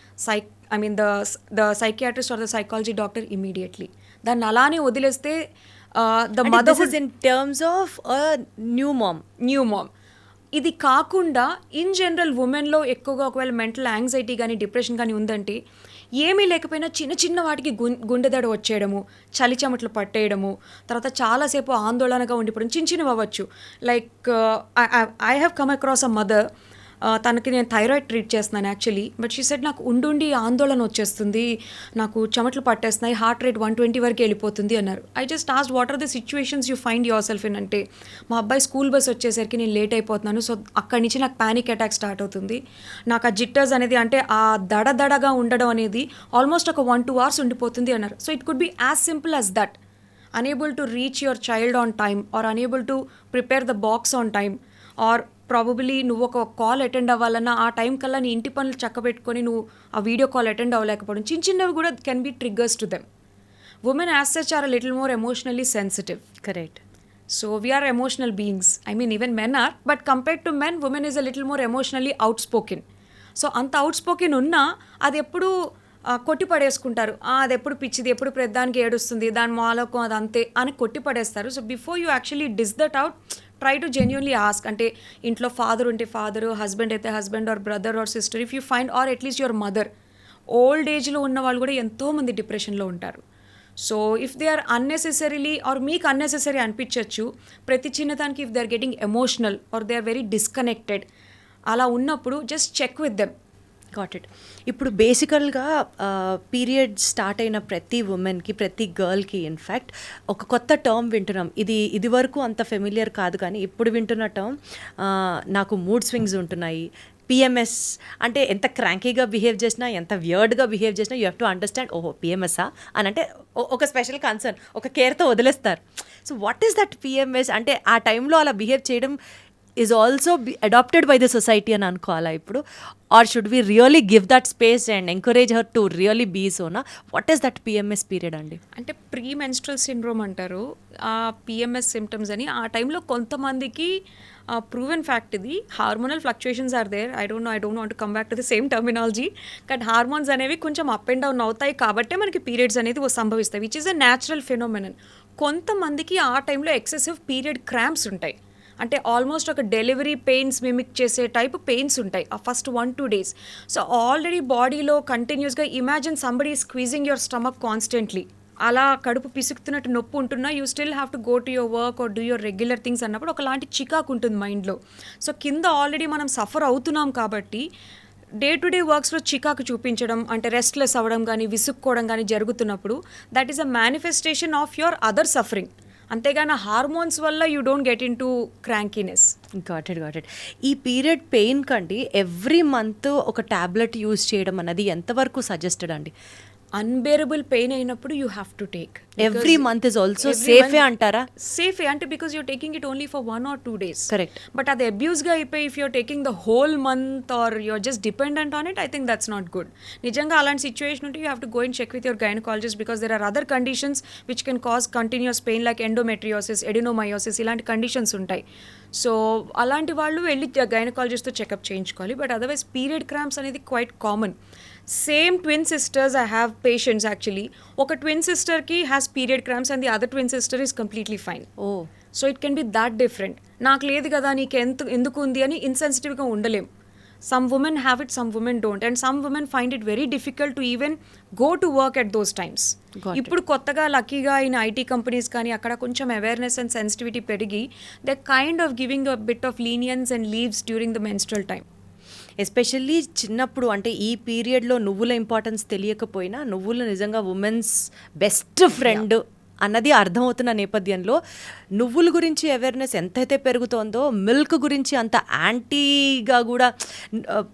the psychiatrist or the psychology doctor immediately. దాన్ని అలానే వదిలేస్తే the mother is in terms of a new mom. ఇది కాకుండా ఇన్ జనరల్ ఉమెన్లో ఎక్కువగా ఒకవేళ మెంటల్ యాంగ్జైటీ కానీ డిప్రెషన్ కానీ ఉందంటే, ఏమీ లేకపోయినా చిన్న చిన్న వాటికి గుండెదడ వచ్చేయడము, చలి చెమటలు పట్టేయడము, తర్వాత చాలాసేపు ఆందోళనగా ఉండిపోవడం, చిన్న చిన్నవి అవ్వచ్చు. Like I have come across a mother, తనకి నేను థైరాయిడ్ ట్రీట్ చేస్తున్నాను యాక్చువల్లీ, బట్ షీ సెడ్ నాకు ఉండి ఆందోళన వచ్చేస్తుంది, నాకు చెమటలు పట్టేస్తున్నాయి, హార్ట్ రేట్ 120 వరకు వెళ్ళిపోతుంది అన్నారు. I just asked what are the situations you find yourself in. అంటే మా అబ్బాయి స్కూల్ బస్ వచ్చేసరికి నేను లేట్ అయిపోతున్నాను, సో అక్కడి నుంచి నాకు ప్యానిక్ అటాక్ స్టార్ట్ అవుతుంది, నాకు ఆ జిట్టర్స్ అనేది, అంటే ఆ దడదడగా ఉండడం అనేది ఆల్మోస్ట్ ఒక 1-2 hours ఉండిపోతుంది అన్నారు. So it could be as simple as that, unable to reach your child on time or unable to prepare the box on time, or probably నువ్వు ఒక కాల్ అటెండ్ అవ్వాలన్నా ఆ టైం కల్లా నీ ఇంటి పనులు చక్కబెట్టుకొని నువ్వు ఆ వీడియో కాల్ అటెండ్ అవ్వలేకపోవడం, చిన్నవి కూడా can be triggers to them. Women as such are little more emotionally sensitive. Correct. So we're emotional beings, I mean even men are, but compared to men women is a little more emotionally outspoken. So అంత అవుట్ స్పోకెన్ ఉన్నా అది ఎప్పుడు కొట్టి పడేసుకుంటారు, అది ఎప్పుడు పిచ్చిది, ఎప్పుడు ప్రతిదానికి ఏడుస్తుంది, దాని మాలోకం అది అంతే అని కొట్టి పడేస్తారు. So before you actually dis that out, try to genuinely ask. అంటే ఇంట్లో ఫాదర్ ఉంటే ఫాదర్, హస్బెండ్ అయితే husband, or brother or sister, if you find, or at least your mother. Old ఏజ్లో ఉన్న వాళ్ళు కూడా ఎంతోమంది డిప్రెషన్లో ఉంటారు. So if they are unnecessarily, or మీకు అన్నెసెసరీ అనిపించవచ్చు ప్రతి చిన్నదానికి, if they are getting emotional or they are very disconnected, అలా ఉన్నప్పుడు just check with them. Got it. ఇప్పుడు బేసికల్గా పీరియడ్ స్టార్ట్ అయిన ప్రతి ఉమెన్కి, ప్రతి గర్ల్కి ఇన్ఫ్యాక్ట్ ఒక కొత్త టర్మ్ వింటున్నాం. ఇది వరకు అంత ఫెమిలియర్ కాదు, కానీ ఇప్పుడు వింటున్న టర్మ్ నాకు మూడ్ స్వింగ్స్ ఉంటున్నాయి, పిఎంఎస్. అంటే ఎంత క్రాంకీగా బిహేవ్ చేసినా, ఎంత వియర్డ్గా బిహేవ్ చేసినా, యూ హ్యావ్ టు అండర్స్టాండ్, ఓహో పిఎంఎస్సా అని, అంటే ఒక స్పెషల్ కన్సర్న్, ఒక కేర్తో వదిలేస్తారు. So what is that PMS? అంటే ఆ టైంలో అలా బిహేవ్ చేయడం is also adapted by the society అని అనుకోవాలా ఇప్పుడు, or should we really give that space and encourage her to really be సోనా? What is that PMS period అండి? అంటే ప్రీ మెన్స్ట్రల్ సిండ్రోమ్ అంటారు ఆ పిఎంఎస్ సిమ్టమ్స్ అని. ఆ టైంలో కొంతమందికి ప్రూవెన్ ఫ్యాక్ట్ ఇది, hormonal fluctuations are there. I don't want to come back to the same terminology, but hormones అనేవి కొంచెం అప్ అండ్ డౌన్ అవుతాయి కాబట్టే మనకి పీరియడ్స్ అనేది సంభవిస్తాయి, which is a natural phenomenon. కొంతమందికి ఆ టైంలో ఎక్సెసివ్ పీరియడ్ క్రాంప్స్ ఉంటాయి, అంటే ఆల్మోస్ట్ ఒక డెలివరీ పెయిన్స్ మిమిక్ చేసే టైప్ పెయిన్స్ ఉంటాయి ఆ ఫస్ట్ 1-2 days. సో ఆల్రెడీ బాడీలో కంటిన్యూస్గా, imagine somebody squeezing your stomach constantly, అలా కడుపు పిసుకుతున్నట్టు నొప్పి ఉంటున్నా, you still have to go to your work or do your regular things అన్నప్పుడు ఒకలాంటి చికాకు ఉంటుంది మైండ్లో. సో కింద ఆల్రెడీ మనం సఫర్ అవుతున్నాం కాబట్టి డే టు డే వర్క్స్లో చికాకు చూపించడం, అంటే రెస్ట్లెస్ అవ్వడం కానీ, విసుక్కోవడం కానీ జరుగుతున్నప్పుడు, that is a manifestation of your other suffering. అంతేగాని హార్మోన్స్ వల్ల you don't get in to crankiness. Got it. ఈ పీరియడ్ పెయిన్ కండి ఎవ్రీ మంత్ ఒక టాబ్లెట్ యూజ్ చేయడం అన్నది ఎంతవరకు సజెస్టెడ్ అండి? అన్బేరబుల్ పెయిన్ అయినప్పుడు you have to take. Every month is also సేఫే అంటారా? సేఫే అంటే because you're taking it only for 1 or 2 days. Correct. But అది అబ్యూస్గా అయిపోయి if you're taking the whole month or you're just dependent on it, I think that's not good. నిజంగా అలాంటి సిచ్యువేషన్ ఉంటే you have to go and check with your gynaecologist because there are other conditions which can cause continuous pain like endometriosis, adenomyosis, ఇలాంటి కండిషన్స్ ఉంటాయి. సో అలాంటి వాళ్ళు వెళ్ళి గైనకాలజిస్ట్తో చెకప్ చేయించుకోవాలి. బట్ అదర్వైజ్ పీరియడ్ క్రాంప్స్ అనేది quite common. Same twin sisters, I have patients actually. ఒక ట్విన్ సిస్టర్కి has period cramps and the other twin sister is completely fine. Oh, so it can be that different. నాకు లేదు కదా నీకు ఎందుకు ఉంది అని ఇన్సెన్సిటివ్గా ఉండలేం. Some women have it, some women don't, and some women find it very difficult to even go to work at those times. ఇప్పుడు కొత్తగా లక్కీగా ఇన్ ఐటీ కంపెనీస్ కానీ అక్కడ కొంచెం అవేర్నెస్ అండ్ సెన్సిటివిటీ పెరిగి they kind of giving a bit of leniency and leaves during the menstrual time. Especially చిన్నప్పుడు అంటే ఈ పీరియడ్లో నువ్వుల ఇంపార్టెన్స్ తెలియకపోయినా నువ్వులు నిజంగా ఉమెన్స్ బెస్ట్ ఫ్రెండ్ అన్నది అర్థమవుతున్న నేపథ్యంలో నువ్వుల గురించి అవేర్నెస్ ఎంతైతే పెరుగుతోందో మిల్క్ గురించి అంత యాంటీగా కూడా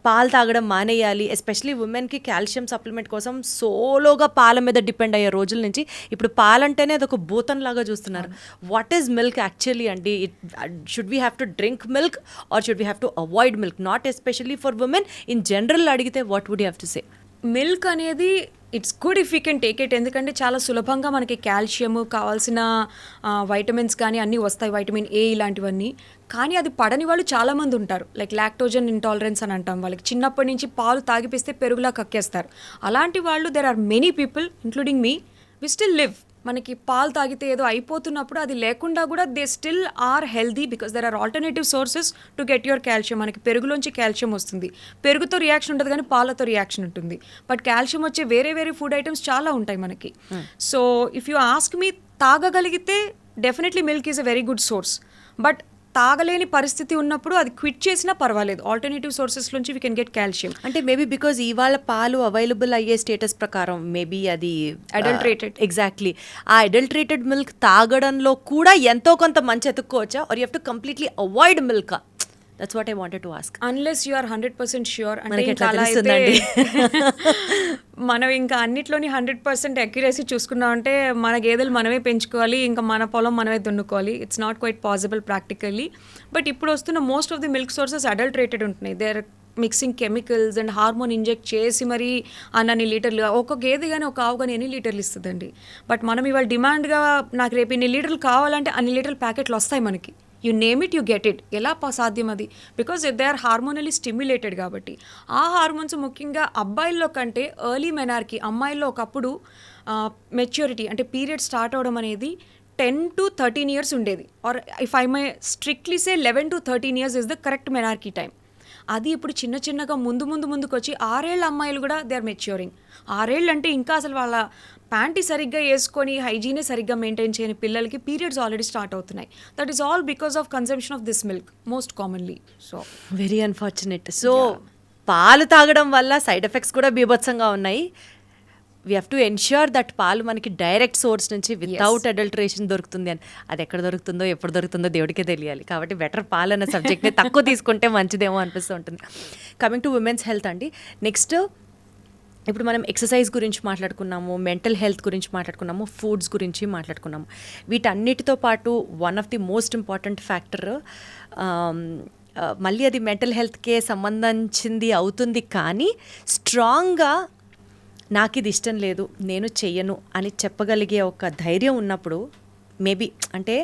పాలు తాగడం మానేయాలి. ఎస్పెషలీ ఉమెన్కి కాల్షియం సప్లిమెంట్ కోసం సోలోగా పాల మీద డిపెండ్ అయ్యే రోజుల నుంచి ఇప్పుడు పాలంటేనే అదొక భూతం లాగా చూస్తున్నారు. వాట్ ఈజ్ మిల్క్ యాక్చువల్లీ అండి? Should we have to drink milk or should we have to avoid milk? Not especially for women, in general అడిగితే what would you have to say? Milk అనేది it's good if you can take it. ఎందుకంటే చాలా సులభంగా మనకి కాల్షియం కావాల్సిన వైటమిన్స్ కానీ అన్నీ వస్తాయి, వైటమిన్ ఏ ఇలాంటివన్నీ. కానీ అది పడని వాళ్ళు చాలామంది ఉంటారు. లైక్ లాక్టోజన్ ఇంటాలరెన్స్ అని అంటాం. వాళ్ళకి చిన్నప్పటి నుంచి పాలు తాగిపిస్తే పెరుగులా కక్కేస్తారు. అలాంటి వాళ్ళు there are many people including me, we still live. మనకి పాలు తాగితే ఏదో అయిపోతున్నప్పుడు అది లేకుండా కూడా they still are healthy because there are alternative sources to get your calcium. మనకి పెరుగులోంచి కాల్షియం వస్తుంది. పెరుగుతో రియాక్షన్ ఉంటుంది కానీ పాలతో రియాక్షన్ ఉంటుంది. బట్ కాల్షియం వచ్చే వేరే వేరే ఫుడ్ ఐటమ్స్ చాలా ఉంటాయి మనకి. So if you ask me, తాగగలిగితే definitely milk is a very good source. But తాగలేని పరిస్థితి ఉన్నప్పుడు అది క్విట్ చేసినా పర్వాలేదు. ఆల్టర్నేటివ్ సోర్సెస్ నుంచి వీ కెన్ గెట్ కాల్షియం. అంటే మేబీ బికాజ్ ఇవాళ పాలు అవైలబుల్ అయ్యే స్టేటస్ ప్రకారం మేబీ అది అడల్టరేటెడ్. ఎగ్జాక్ట్లీ. ఆ అడల్టరేటెడ్ మిల్క్ తాగడంలో కూడా ఎంతో కొంత మంచి ఎత్తుక్కోవచ్చా or you have to completely avoid milk? That's what I wanted to ask. Unless you are 100% sure. అంటే మనకి ఇంకా ఎట్లా అలా అయితే తెలుస్తుందండి? మనం ఇంకా అన్నిట్లోని 100% అక్యురసీ చూసుకున్నాం అంటే మన గేదెలు మనమే పెంచుకోవాలి, ఇంకా మన పొలం మనమే దున్నుకోవాలి. It's not quite possible practically. But ఇప్పుడు వస్తున్న most of the milk sources adulterated ఉంటున్నాయి. They are mixing chemicals and hormone inject చేసి మరి అన్ని లీటర్లు, ఒక గేదె కానీ ఒక ఆవు కానీ ఎన్ని లీటర్లు ఇస్తుందండి. బట్ మనం ఇవాళ డిమాండ్గా నాకు రేపు ఇన్ని లీటర్లు కావాలంటే అన్ని లీటర్ల ప్యాకెట్లు వస్తాయి మనకి. You name it, you get it. ఎలా సాధ్యం అది? బికాజ్ దే ఆర్ హార్మోనలీ స్టిమ్యులేటెడ్ కాబట్టి. ఆ హార్మోన్స్ ముఖ్యంగా అబ్బాయిల్లో కంటే ఎర్లీ మెనార్కి, అమ్మాయిల్లో ఒకప్పుడు మెచ్యూరిటీ అంటే పీరియడ్ స్టార్ట్ అవడం అనేది 10 to 13 years ఉండేది. Or if I may strictly say 11 to 13 years is the correct menarche time. అది ఇప్పుడు చిన్న చిన్నగా ముందుకు వచ్చి 6 ఏళ్ళ అమ్మాయిలు కూడా దే ఆర్ మెచ్యూరింగ్. 6 ఏళ్ళు అంటే ఇంకా అసలు వాళ్ళ ప్యాంటీ సరిగ్గా వేసుకొని హైజీనే సరిగ్గా మెయింటైన్ చేయని పిల్లలకి పీరియడ్స్ ఆల్రెడీ స్టార్ట్ అవుతున్నాయి. That is all because of consumption of this milk most commonly. So very unfortunate. So పాలు తాగడం వల్ల సైడ్ ఎఫెక్ట్స్ కూడా బీభత్సంగా ఉన్నాయి. We have to ensure that పాలు మనకి డైరెక్ట్ సోర్స్ నుంచి వితౌట్ అడల్టరేషన్ దొరుకుతుంది అని. అది ఎక్కడ దొరుకుతుందో ఎప్పుడు దొరుకుతుందో దేవుడికే తెలియాలి. కాబట్టి బెటర్ పాలు అన్న సబ్జెక్ట్ని తక్కువ తీసుకుంటే మంచిదేమో అనిపిస్తూ ఉంటుంది. కమింగ్ టు ఉమెన్స్ హెల్త్ అండి, నెక్స్ట్ ఇప్పుడు మనం ఎక్సర్సైజ్ గురించి మాట్లాడుకున్నాము, మెంటల్ హెల్త్ గురించి మాట్లాడుకున్నాము, ఫుడ్స్ గురించి మాట్లాడుకున్నాము. వీటన్నిటితో పాటు one of the most important factor, మళ్ళీ అది మెంటల్ హెల్త్కే సంబంధించింది అవుతుంది కానీ స్ట్రాంగ్గా నాకు ఇది ఇష్టం లేదు, నేను చెయ్యను అని చెప్పగలిగే ఒక ధైర్యం ఉన్నప్పుడు మేబీ అంటే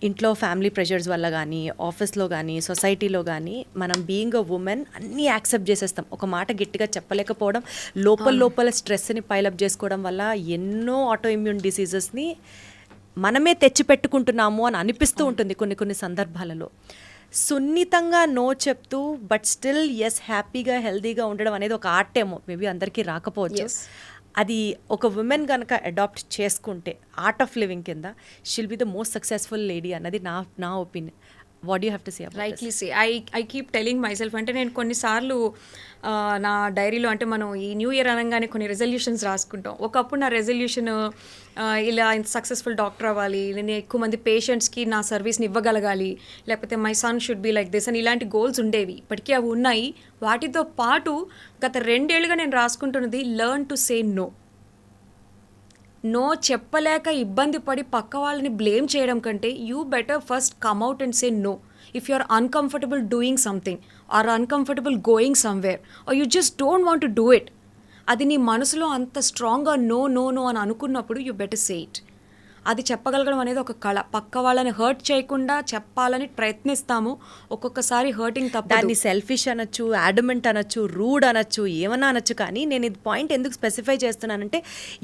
ఇంట్లో ఫ్యామిలీ ప్రెషర్స్ వల్ల కానీ ఆఫీస్లో కానీ సొసైటీలో కానీ మనం బీయింగ్ అ ఉమెన్ అన్నీ యాక్సెప్ట్ చేసేస్తాం. ఒక మాట గట్టిగా చెప్పలేకపోవడం, లోపల స్ట్రెస్ని పైలప్ చేసుకోవడం వల్ల ఎన్నో ఆటో ఇమ్యూన్ డిసీజెస్ని మనమే తెచ్చిపెట్టుకుంటున్నాము అని అనిపిస్తూ ఉంటుంది కొన్ని సందర్భాలలో. సున్నితంగా నో చెప్తూ బట్ స్టిల్ ఎస్ హ్యాపీగా హెల్దీగా ఉండడం అనేది ఒక ఆర్ట్ ఏమో, మేబీ అందరికీ రాకపోవచ్చు. అది ఒక ఉమెన్ కనుక అడాప్ట్ చేసుకుంటే ఆర్ట్ ఆఫ్ లివింగ్ కింద షిల్ be the most successful lady అన్నది నా opinion. What you have to say about rightly say I keep telling my self అంటే నేను కొన్నిసార్లు నా డైరీలో అంటే మనం ఈ న్యూ ఇయర్ అనగానే కొన్ని రెజల్యూషన్స్ రాసుకుంటాం. ఒకప్పుడు నా రెజల్యూషన్ ఇలా ఇంత సక్సెస్ఫుల్ డాక్టర్ అవ్వాలి, నేను ఎక్కువ మంది పేషెంట్స్కి నా సర్వీస్ని ఇవ్వగలగాలి, లేకపోతే my son should be like this అని ఇలాంటి గోల్స్ ఉండేవి. ఇప్పటికీ అవి ఉన్నాయి. వాటితో పాటు గత 2 ఏళ్ళుగా నేను రాసుకుంటున్నది learn to say no. No చెప్పలేక ఇబ్బంది పడి పక్క వాళ్ళని బ్లేమ్ చేయడం కంటే you better first come out and say no. If you are uncomfortable doing something or uncomfortable going somewhere or you just don't want to do it, అది నీ మనసులో అంత స్ట్రాంగ్గా నో నో నో అని అనుకున్నప్పుడు యూ బెటర్ సే ఇట్. అది చెప్పగలగడం అనేది ఒక కళ. పక్క వాళ్ళని హర్ట్ చేయకుండా చెప్పాలని ప్రయత్నిస్తాము, ఒక్కొక్కసారి హర్టింగ్ తప్ప. దాన్ని సెల్ఫిష్ అనొచ్చు, యాడమెంట్ అనొచ్చు, రూడ్ అనొచ్చు, ఏమన్నా అనొచ్చు. కానీ నేను ఇది పాయింట్ ఎందుకు స్పెసిఫై చేస్తున్నానంటే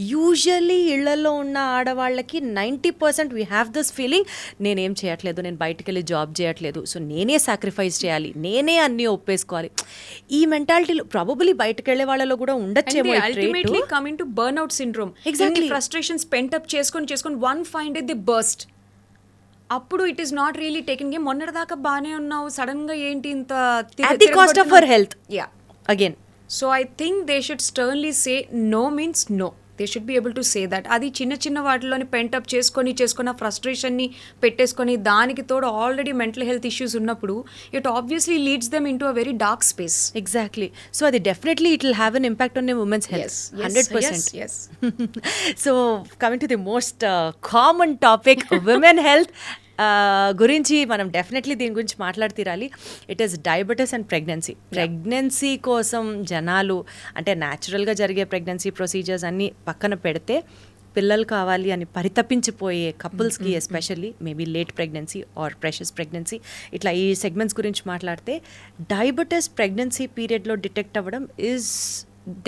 యూజువల్లీ ఇళ్లలో ఉన్న ఆడవాళ్ళకి 90% వీ హ్యావ్ దిస్ ఫీలింగ్, నేనేం చేయట్లేదు, నేను బయటకు వెళ్ళి జాబ్ చేయట్లేదు, సో నేనే సాక్రిఫైస్ చేయాలి, నేనే అన్నీ ఒప్పేసుకోవాలి. ఈ మెంటాలిటీలో ప్రాబబులీ బయటకు వెళ్ళే వాళ్ళలో కూడా ఉండొచ్చేమో. Ultimately coming to burn out syndrome. Exactly. Frustrations pent up చేసుకొని one find it the burst. అప్పుడు it is not really taking game. మొన్నటిదాకా బాగానే ఉన్నావు, సడన్ గా ఏంటి ఇంత at the cost of her health. Yeah Again. So I think they should sternly say no means no. They should be able to say that. అది చిన్న చిన్న వాటిలోని పెంటప్ చేసుకున్న ఫ్రస్ట్రేషన్ని పెట్టేసుకొని దానికి తోడు ఆల్రెడీ మెంటల్ హెల్త్ ఇష్యూస్ ఉన్నప్పుడు it obviously leads them in to a very dark space. Exactly. So అది definitely it will have an impact on a woman's health. 100%. Yes. So coming to the most common topic, women health గురించి మనం డెఫినెట్లీ దీని గురించి మాట్లాడి తీరాలి. It is diabetes and pregnancy. Pregnancy కోసం జనాలు అంటే న్యాచురల్గా జరిగే ప్రెగ్నెన్సీ ప్రొసీజర్స్ అన్నీ పక్కన పెడితే పిల్లలు కావాలి అని పరితపించిపోయే కపుల్స్కి especially maybe late pregnancy or precious pregnancy ఇట్లా ఈ సెగ్మెంట్స్ గురించి మాట్లాడితే డయాబెటీస్ ప్రెగ్నెన్సీ పీరియడ్లో డిటెక్ట్ అవ్వడం is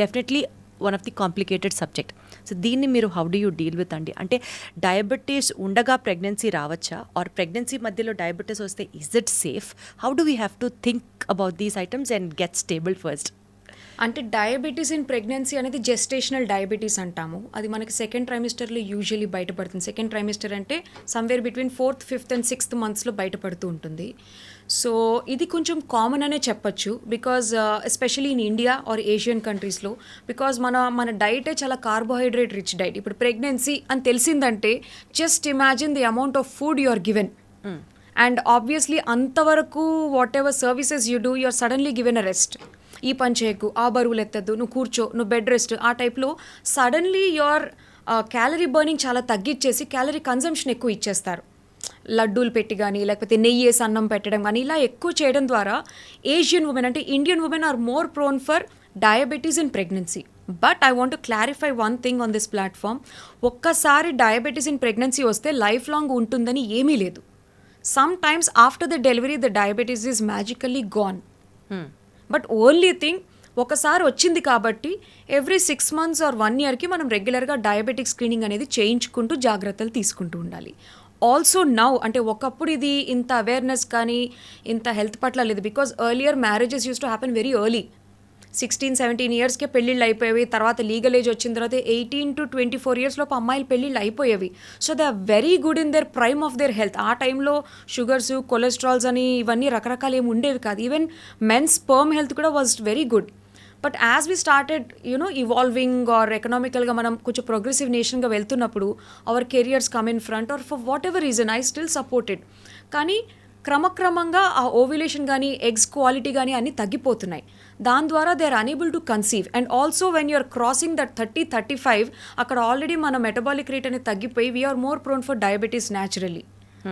definitely one of the complicated subject. So దీన్ని మీరు how do you deal with అండి? అంటే డయాబెటీస్ ఉండగా ప్రెగ్నెన్సీ రావచ్చా, ఆర్ ప్రెగ్నెన్సీ మధ్యలో డయాబెటీస్ వస్తే is it safe? How do we have to think about these items and get stable first? అంటే డయాబెటీస్ ఇన్ ప్రెగ్నెన్సీ అనేది జెస్టేషనల్ డయాబెటీస్ అంటాము. అది మనకి సెకండ్ ట్రైమిస్టర్లో యూజువల్లీ బయటపడుతుంది. సెకండ్ ట్రైమిస్టర్ అంటే somewhere between 4th, 5th and 6th monthsలో బయటపడుతూ ఉంటుంది. సో ఇది కొంచెం కామన్ అనే చెప్పచ్చు, because especially in India or Asian కంట్రీస్లో, బికాజ్ మన డైటే చాలా కార్బోహైడ్రేట్ రిచ్ డైట్. ఇప్పుడు ప్రెగ్నెన్సీ అని తెలిసిందంటే just imagine the amount of food you are given, and obviously అంతవరకు whatever services you do you are suddenly given a rest. ఈ పని చేయకు, ఆ బరువులు ఎత్తద్దు, నువ్వు కూర్చో, నువ్వు బెడ్ రెస్ట్, ఆ టైప్లో సడన్లీ యువర్ క్యాలరీ బర్నింగ్ చాలా తగ్గించేసి క్యాలరీ కన్జంప్షన్ ఎక్కువ ఇచ్చేస్తారు. లడ్డూలు పెట్టి కానీ లేకపోతే నెయ్యి వేసి అన్నం పెట్టడం కానీ ఇలా ఎక్కువ చేయడం ద్వారా ఏషియన్ ఉమెన్ అంటే Indian women are more prone for diabetes in pregnancy. But I want to clarify one thing on this platform. ఒక్కసారి డయాబెటీస్ ఇన్ ప్రెగ్నెన్సీ వస్తే లైఫ్ లాంగ్ ఉంటుందని ఏమీ లేదు. Sometimes after the delivery the diabetes is magically gone. But only thing ఒకసారి వచ్చింది కాబట్టి ఎవ్రీ 6 months ఆర్ 1 yearకి మనం రెగ్యులర్గా డయాబెటిక్ స్క్రీనింగ్ అనేది చేయించుకుంటూ జాగ్రత్తలు తీసుకుంటూ ఉండాలి. ఆల్సో నౌ అంటే ఒకప్పుడు ఇది ఇంత అవేర్నెస్ కానీ ఇంత హెల్త్ పట్ల లేదు, because earlier marriages use to happen very early. 16-17 yearsకే పెళ్ళిళ్ళు అయిపోయేవి. తర్వాత లీగల్ ఏజ్ వచ్చిన తర్వాత 18 to 24 years లోపు అమ్మాయిలు పెళ్ళిళ్ళు అయిపోయేవి. So they are very good in their prime of their health. ఆ టైంలో షుగర్స్, కొలెస్ట్రాల్స్ అని ఇవన్నీ రకరకాలు ఏమి ఉండేవి కాదు. ఈవెన్ మెన్స్ స్పర్మ్ హెల్త్ కూడా was very good. But as we started evolving or ఎకనామికల్గా మనం కొంచెం ప్రోగ్రెసివ్ నేషన్గా వెళ్తున్నప్పుడు our careers come in front or for whatever reason I still supported. కానీ క్రమక్రమంగా ఆ ఓవ్యులేషన్ కానీ ఎగ్స్ క్వాలిటీ కానీ అన్నీ తగ్గిపోతున్నాయి. దాని ద్వారా they are unable to conceive. And also when you're crossing that 30-35 అక్కడ ఆల్రెడీ మన మెటబాలిక్ రేట్ అనేది తగ్గిపోయి we're more prone for diabetes naturally.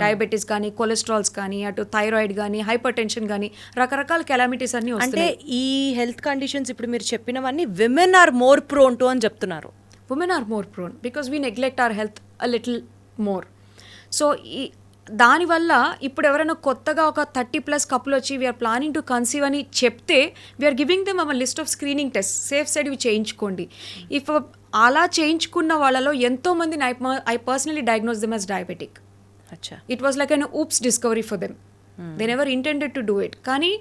Diabetes కానీ కొలెస్ట్రాల్స్ కానీ అటు థైరాయిడ్ కానీ హైపర్ టెన్షన్ కానీ రకరకాల కెలామిటీస్ అన్ని అంటే ఈ హెల్త్ కండిషన్స్ ఇప్పుడు మీరు చెప్పినవన్నీ women are more prone to అని చెప్తున్నారు. Women are more prone because we neglect our health a little more. So దానివల్ల ఇప్పుడు ఎవరైనా కొత్తగా ఒక 30+ కపుల్ వచ్చి వీఆర్ ప్లానింగ్ టు కన్సీవ్ అని చెప్తే we're giving them our list of screening test, safe side ఇవి చేయించుకోండి. ఇఫ్ అలా చేయించుకున్న వాళ్ళలో ఎంతోమందిని I personally diagnose them as diabetic. It was like an oops discovery for them. They never intended to do it. కానీ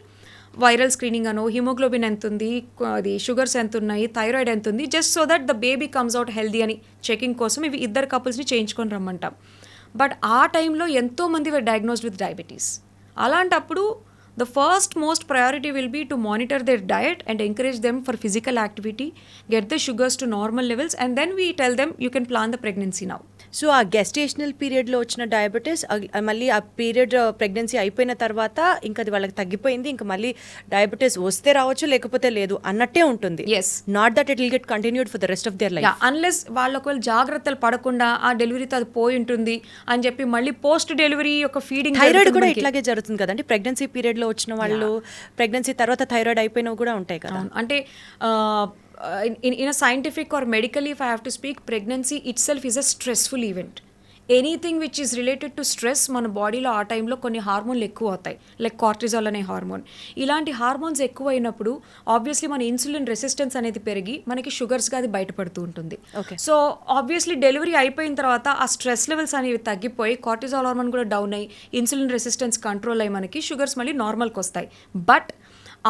వైరల్ స్క్రీనింగ్ అనో, హిమోగ్లోబిన్ ఎంత ఉంది, అది షుగర్స్ ఎంత ఉన్నాయి, థైరాయిడ్ ఎంత ఉంది, just so that the baby comes out healthy అని చెకింగ్ కోసం ఇవి ఇద్దరు కపుల్స్ని చేయించుకొని రమ్మంటాం. బట్ ఆ టైంలో ఎంతోమంది వర్ డయాగ్నోస్డ్ విత్ డయాబెటీస్. అలాంటప్పుడు the first most priority will be to monitor their diet and encourage them for physical activity, get the sugars to normal levels, and then we tell them you can plan the pregnancy now. So ఆ గెస్టేషనల్ పీరియడ్లో వచ్చిన డయాబెటీస్ మళ్ళీ ఆ పీరియడ్ ప్రెగ్నెన్సీ అయిపోయిన తర్వాత ఇంకా అది వాళ్ళకి తగ్గిపోయింది, ఇంకా మళ్ళీ డయాబెటీస్ వస్తే రావచ్చు లేకపోతే లేదు అన్నట్టే ఉంటుంది. Yes. Not that it will get continued for the rest of their life. Unless వాళ్ళు ఒకవేళ జాగ్రత్తలు పడకుండా ఆ డెలివరీతో అది పోయి ఉంటుంది అని చెప్పి మళ్ళీ పోస్ట్ డెలివరీ యొక్క ఫీడింగ్ థైరాయిడ్ కూడా ఇట్లాగే జరుగుతుంది కదండి. ప్రెగ్నెన్సీ పీరియడ్లో వచ్చిన వాళ్ళు ప్రెగ్నెన్సీ తర్వాత థైరాయిడ్ అయిపోయినవి కూడా ఉంటాయి కదా. అంటే in a scientific or medically, if I have to speak, pregnancy itself is a stressful event. Anything which is related to stress మన బాడీలో ఆ టైంలో కొన్ని హార్మోన్లు ఎక్కువ అవుతాయి, లైక్ కార్టిజాల్ అనే హార్మోన్. ఇలాంటి హార్మోన్స్ ఎక్కువ అయినప్పుడు ఆబ్వియస్లీ మన ఇన్సులిన్ రెసిస్టెన్స్ అనేది పెరిగి మనకి షుగర్స్గా అది బయటపడుతూ ఉంటుంది. Okay. సో ఆబ్వియస్లీ డెలివరీ అయిపోయిన తర్వాత ఆ స్ట్రెస్ లెవెల్స్ అనేవి తగ్గిపోయి కార్టిజాల్ హార్మోన్ కూడా డౌన్ అయ్యి ఇన్సులిన్ రెసిస్టెన్స్ కంట్రోల్ అయ్యి మనకి షుగర్స్ మళ్ళీ నార్మల్కి వస్తాయి. బట్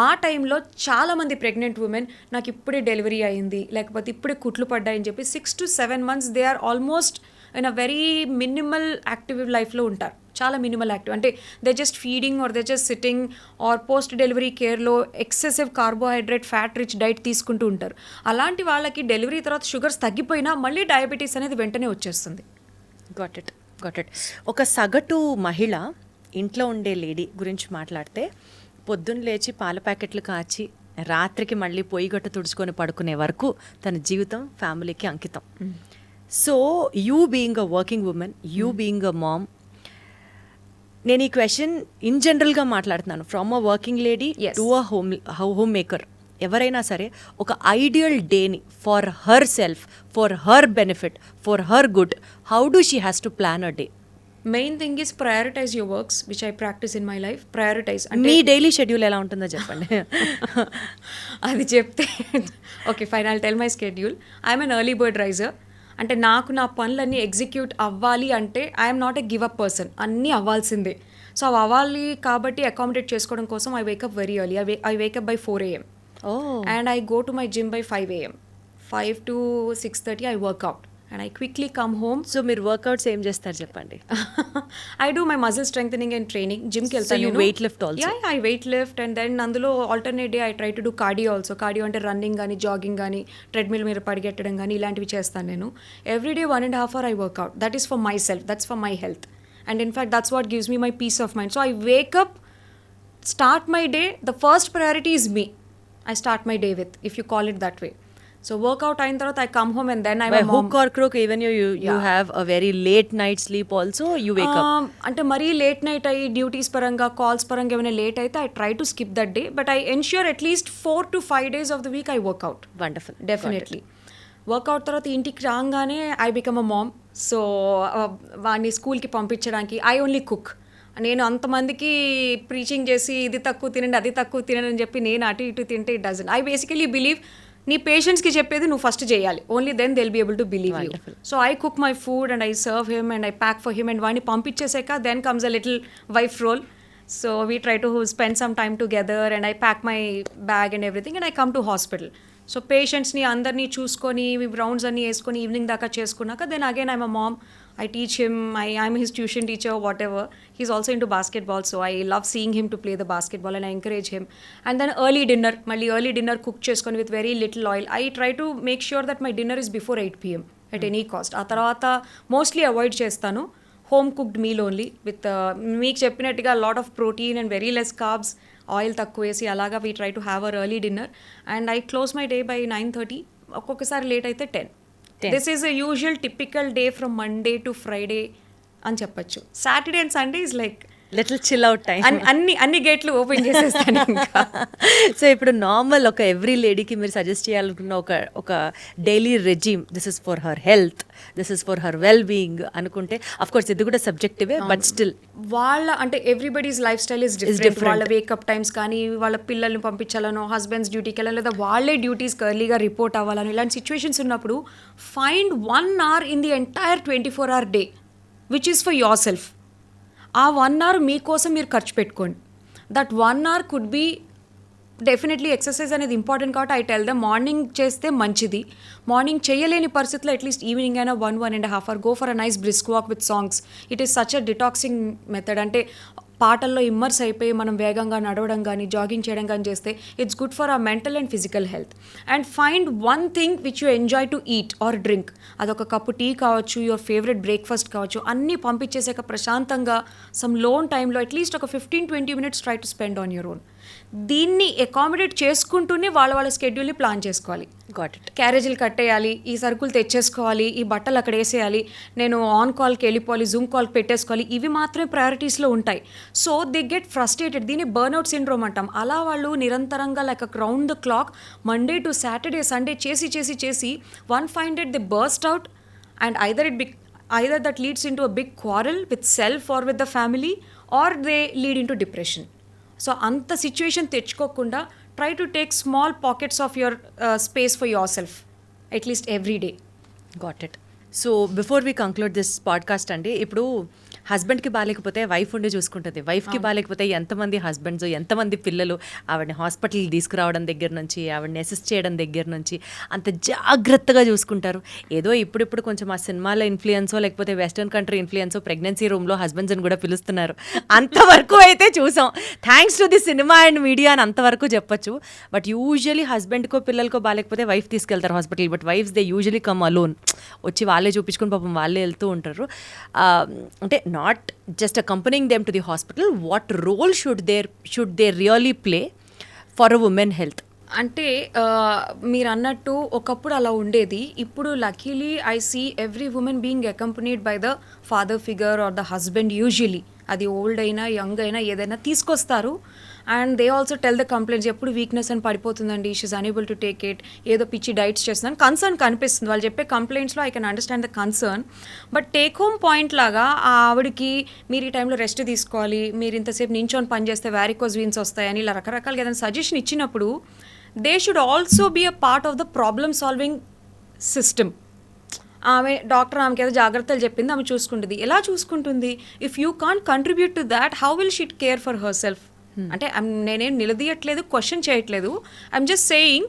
ఆ టైంలో చాలామంది ప్రెగ్నెంట్ ఉమెన్ నాకు ఇప్పుడే డెలివరీ అయింది లేకపోతే ఇప్పుడే కుట్లు పడ్డాయని చెప్పి 6 to 7 months they are almost in a very minimal active లైఫ్లో ఉంటారు. చాలా మినిమల్ యాక్టివ్ అంటే they just feeding or they just sitting or post delivery కేర్లో excessive carbohydrate fat rich diet తీసుకుంటూ ఉంటారు. అలాంటి వాళ్ళకి డెలివరీ తర్వాత షుగర్స్ తగ్గిపోయినా మళ్ళీ డయాబెటీస్ అనేది వెంటనే వచ్చేస్తుంది. Got it. ఒక సగటు మహిళ ఇంట్లో ఉండే లేడీ గురించి మాట్లాడితే పొద్దున్న లేచి పాల ప్యాకెట్లు కాచి రాత్రికి మళ్ళీ పొయ్యి గట్టు తుడుచుకొని పడుకునే వరకు తన జీవితం ఫ్యామిలీకి అంకితం. So you being a working women, you being a mom, నేను ఈ క్వశ్చన్ ఇన్ జనరల్గా మాట్లాడుతున్నాను. From a working lady to a home maker, ఎవరైనా సరే ఒక ఐడియల్ డేని for herself, for her benefit, for her good, how do she has to plan a day? Main thing is prioritise your works which I practise in my life. Prioritise మీ డైలీ షెడ్యూల్ ఎలా ఉంటుందో చెప్పండి. అది చెప్తే okay fine, I'll tell my schedule. I'm an early bird raiser. అంటే నాకు నా పనులన్నీ ఎగ్జిక్యూట్ అవ్వాలి అంటే I'm not a give up person, అన్నీ అవ్వాల్సిందే. సో అవి అవ్వాలి కాబట్టి అకామిడేట్ చేసుకోవడం కోసం I wake up very early. I wake up by 4 AM and I go to my gym by 5 AM. 5 to 6:30 I work out and I quickly come home. So మీరు వర్కౌట్స్ ఏం చేస్తారు చెప్పండి. I do my muscle strengthening and training. Gym ki So వెళ్తాను you నేను. weight lift also? Yeah, I weight lift and then అందులో alternate day I try to do cardio also. Cardio అంటే రన్నింగ్ కానీ జాగింగ్ కానీ ట్రెడ్మిల్ మీద పరిగెట్టడం కానీ ఇలాంటివి చేస్తాను నేను. Every day 1.5 hour I work out. That is for myself. That's for my health. And in fact that's what gives me my peace of mind. So I wake up, start my day. The first priority is me. I start my day with, if you call it that way. So workout అయిన తర్వాత I come home and then I'm By a mom. hook or crook, even you have a very late night sleep also, you wake up. అంటే మరీ లేట్ నైట్ అయ్యి డ్యూటీస్ పరంగా కాల్స్ పరంగా ఏమైనా లేట్ అయితే I try to skip that day, but I ensure at least 4 to 5 days of the week I work out. Wonderful. Definitely workout తర్వాత ఇంటికి రాగానే I become a mom. So వాడిని స్కూల్కి పంపించడానికి ఐ ఓన్లీ కుక్. నేను అంతమందికి ప్రీచింగ్ చేసి ఇది తక్కువ తినండి అది తక్కువ తినండి అని చెప్పి నేను అటు ఇటు తింటే it doesn't. I basically believe నీ పేషెంట్స్కి చెప్పేది నువ్వు ఫస్ట్ చేయాలి, only then they will be able to believe you. So I cook my food and I serve him and I pack for him and వాడిని పంపించేసాక then comes a little wife role. So we try to spend some time together and I pack my bag and everything and I come to hospital. So పేషెంట్స్ని అందరినీ చూసుకొని రౌండ్స్ అన్నీ వేసుకొని ఈవినింగ్ దాకా చేసుకున్నాక then again I'm a mom. I teach him, I'm his tuition teacher, whatever. He's also into basketball, so I love seeing him to play the basketball and I encourage him. And then early dinner, malli early dinner cook cheskoni with very little oil. I try to make sure that my dinner is before 8 PM at any cost. ఆ తర్వాత mostly avoid చేస్తాను home cooked meal only with మీకు చెప్పినట్టుగా lot of protein and very less carbs, oil తక్కువ వేసి అలాగా we try to have our early dinner and I close my day by 9:30. ఒక్కొక్కసారి లేట్ అయితే 10. This is a usual typical day from Monday to Friday అని చెప్పచ్చు. Saturday and Sunday is like little chill out time. అన్ని గేట్లు ఓపెన్ చేసేస్తాను ఇంకా. సో ఇప్పుడు నార్మల్ ఒక ఎవ్రీ లేడీకి మీరు సజెస్ట్ చేయాలనుకున్న ఒక daily regime, this is for her health, this is for her well being అనుకుంటే, అఫ్ కోర్స్ ఇది కూడా సబ్జెక్టివే బట్ స్టిల్ వాళ్ళ అంటే everybody's life style is different. వాళ్ళ వేకప్ టైమ్స్ కానీ వాళ్ళ పిల్లల్ని పంపించాలనో హస్బెండ్స్ డ్యూటీకి వెళ్ళాలి లేదా వాళ్ళే డ్యూటీస్కి ఎర్లీగా రిపోర్ట్ అవ్వాలని ఇలాంటి సిచ్యువేషన్స్ ఉన్నప్పుడు find 1 hour in the entire 24 hour day which is for yourself. ఆ 1 hour మీకోసం మీరు ఖర్చు పెట్టుకోండి. That 1 hour could be definitely exercise అనేది ఇంపార్టెంట్ కాబట్టి ఐ టెల్ దమ్ మార్నింగ్ చేస్తే మంచిది. మార్నింగ్ చేయలేని పరిస్థితుల్లో అట్లీస్ట్ ఈవినింగ్ అయినా 1.5 hour go for a nice brisk walk with songs. It is such a detoxing method. అంటే పాటల్లో ఇమ్మర్స్ అయిపోయి మనం వేగంగా నడవడం కానీ జాగింగ్ చేయడం కానీ చేస్తే it's good for hour mental and physical health. And find one thing which you enjoy to eat or drink. అదొక కప్పు టీ కావచ్చు, యువర్ ఫేవరెట్ బ్రేక్ఫాస్ట్ కావచ్చు, అన్నీ పంపించేసాక ప్రశాంతంగా సమ్ లోన్ టైంలో అట్లీస్ట్ ఒక 15-20 minutes try to spend on your own. దీన్ని అకామిడేట్ చేసుకుంటూనే వాళ్ళ స్కెడ్యూల్ని ప్లాన్ చేసుకోవాలి. Got it. క్యారేజీలు కట్టేయాలి, ఈ సరుకులు తెచ్చేసుకోవాలి, ఈ బట్టలు అక్కడ వేసేయాలి, నేను ఆన్ కాల్కి వెళ్ళిపోవాలి, జూమ్ కాల్కి పెట్టేసుకోవాలి, ఇవి మాత్రమే ప్రయారిటీస్లో ఉంటాయి. So they get frustrated. దీన్ని బర్న్అవుట్ సిండ్రోమ్ అంటాం. అలా వాళ్ళు నిరంతరంగా like round the clock Monday to Saturday Sunday చేసి one find it they burst out and either that leads into a big quarrel with self or with the family, or they lead into depression. So అంత సిచ్యువేషన్ తెచ్చుకోకుండా try to take small pockets of your space for yourself at least every day. Got it. So before we conclude this podcast అండి, ఇప్పుడు హస్బెండ్కి బాగాలేకపోతే వైఫ్ ఉండి చూసుకుంటుంది, వైఫ్కి బాగాలేకపోతే ఎంతమంది హస్బెండ్స్, ఎంతమంది పిల్లలు ఆవిడని హాస్పిటల్కి తీసుకురావడం దగ్గర నుంచి, ఆవిడని అసిస్ట్ చేయడం దగ్గర నుంచి అంత జాగ్రత్తగా చూసుకుంటారు. ఏదో ఇప్పుడిప్పుడు కొంచెం ఆ సినిమాల ఇన్ఫ్లుయెన్సో లేకపోతే వెస్టర్న్ కంట్రీ ఇన్ఫ్లుయెన్సో ప్రెగ్నెన్సీ రూమ్లో హస్బెండ్స్ని కూడా పిలుస్తున్నారు, అంతవరకు అయితే చూసాం. Thanks to the cinema and media అని అంతవరకు చెప్పొచ్చు. బట్ యూజువలీ హస్బెండ్కో పిల్లలకో బాగాలేకపోతే వైఫ్ తీసుకెళ్తారు hospital. But wives they usually come alone, వచ్చి వాళ్ళే చూపించుకుని పాపం వాళ్ళే వెళ్తూ ఉంటారు. అంటే not just accompanying them to the hospital, what role should they really play for a women health? అంటే మీరు అన్నట్టు ఒకప్పుడు అలా ఉండేది. ఇప్పుడు luckily I see every women being accompanied by the father figure or the husband. Usually అది ఓల్డ్ అయినా యంగ్ అయినా ఏదైనా తీసుకొస్తారు. And they also tell the complaints, ఎప్పుడు వీక్నెస్ అని పడిపోతుందండి, she is unable to take it, ఏదో పిచ్చి డైట్స్ చేస్తుందని కన్సర్న్ కనిపిస్తుంది. వాళ్ళు చెప్పే కంప్లైంట్స్లో I can understand the concern. But take home point లాగా ఆ ఆవిడకి మీరు ఈ టైంలో రెస్ట్ తీసుకోవాలి, మీరు ఇంతసేపు నించొని పని చేస్తే వ్యారికోజ్ వీన్స్ వస్తాయని ఇలా రకరకాలుగా ఏదైనా సజెషన్ ఇచ్చినప్పుడు they should also be a part of the problem solving system. ఆమె డాక్టర్ ఆమెకి ఏదో జాగ్రత్తలు చెప్పింది, ఆమె చూసుకుంటుంది. ఎలా చూసుకుంటుంది? If you can't contribute to that, how will she care for herself? అంటే నేనేం నిలదీయట్లేదు, క్వశ్చన్ చేయట్లేదు. ఐఎమ్ జస్ట్ సేయింగ్,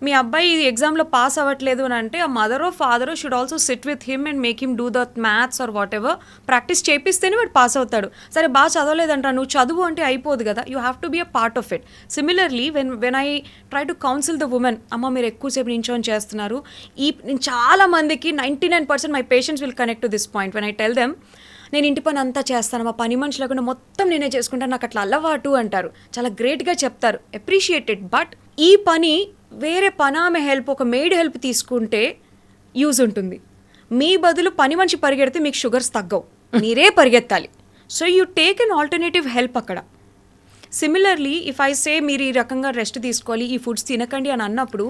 మీ అబ్బాయి ఎగ్జామ్లో పాస్ అవ్వట్లేదు అని అంటే ఆ మదరో ఫాదరో should also sit with him and make him do the maths or what ever. Practice చేపిస్తేనే వాడు పాస్ అవుతాడు. సరే బాగా చదవలేదంటా, నువ్వు చదువు అంటే అయిపోదు కదా. You have to be a part of it. Similarly when I try to counsel the women, అమ్మ మీరు ఎక్కువసేపు నించొని చేస్తున్నారు. నేను చాలా మందికి 99% my patients will connect to this point when I tell them, నేను ఇంటి పని అంతా చేస్తాను, మా పని మనిషి లేకుండా మొత్తం నేనే చేసుకుంటాను, నాకు అట్లా అలవాటు అంటారు. చాలా గ్రేట్గా చెప్తారు, అప్రిషియేటెడ్. బట్ ఈ పని వేరే పనామె హెల్ప్, ఒక మెయిడ్ హెల్ప్ తీసుకుంటే యూజ్ ఉంటుంది. మీ బదులు పని మనిషి పరిగెడితే మీకు షుగర్స్ తగ్గవు, మీరే పరిగెత్తాలి. So you take an alternative help అక్కడ. సిమిలర్లీ ఇఫ్ ఐ సే మీరు ఈ రకంగా రెస్ట్ తీసుకోవాలి, ఈ ఫుడ్స్ తినకండి అని అన్నప్పుడు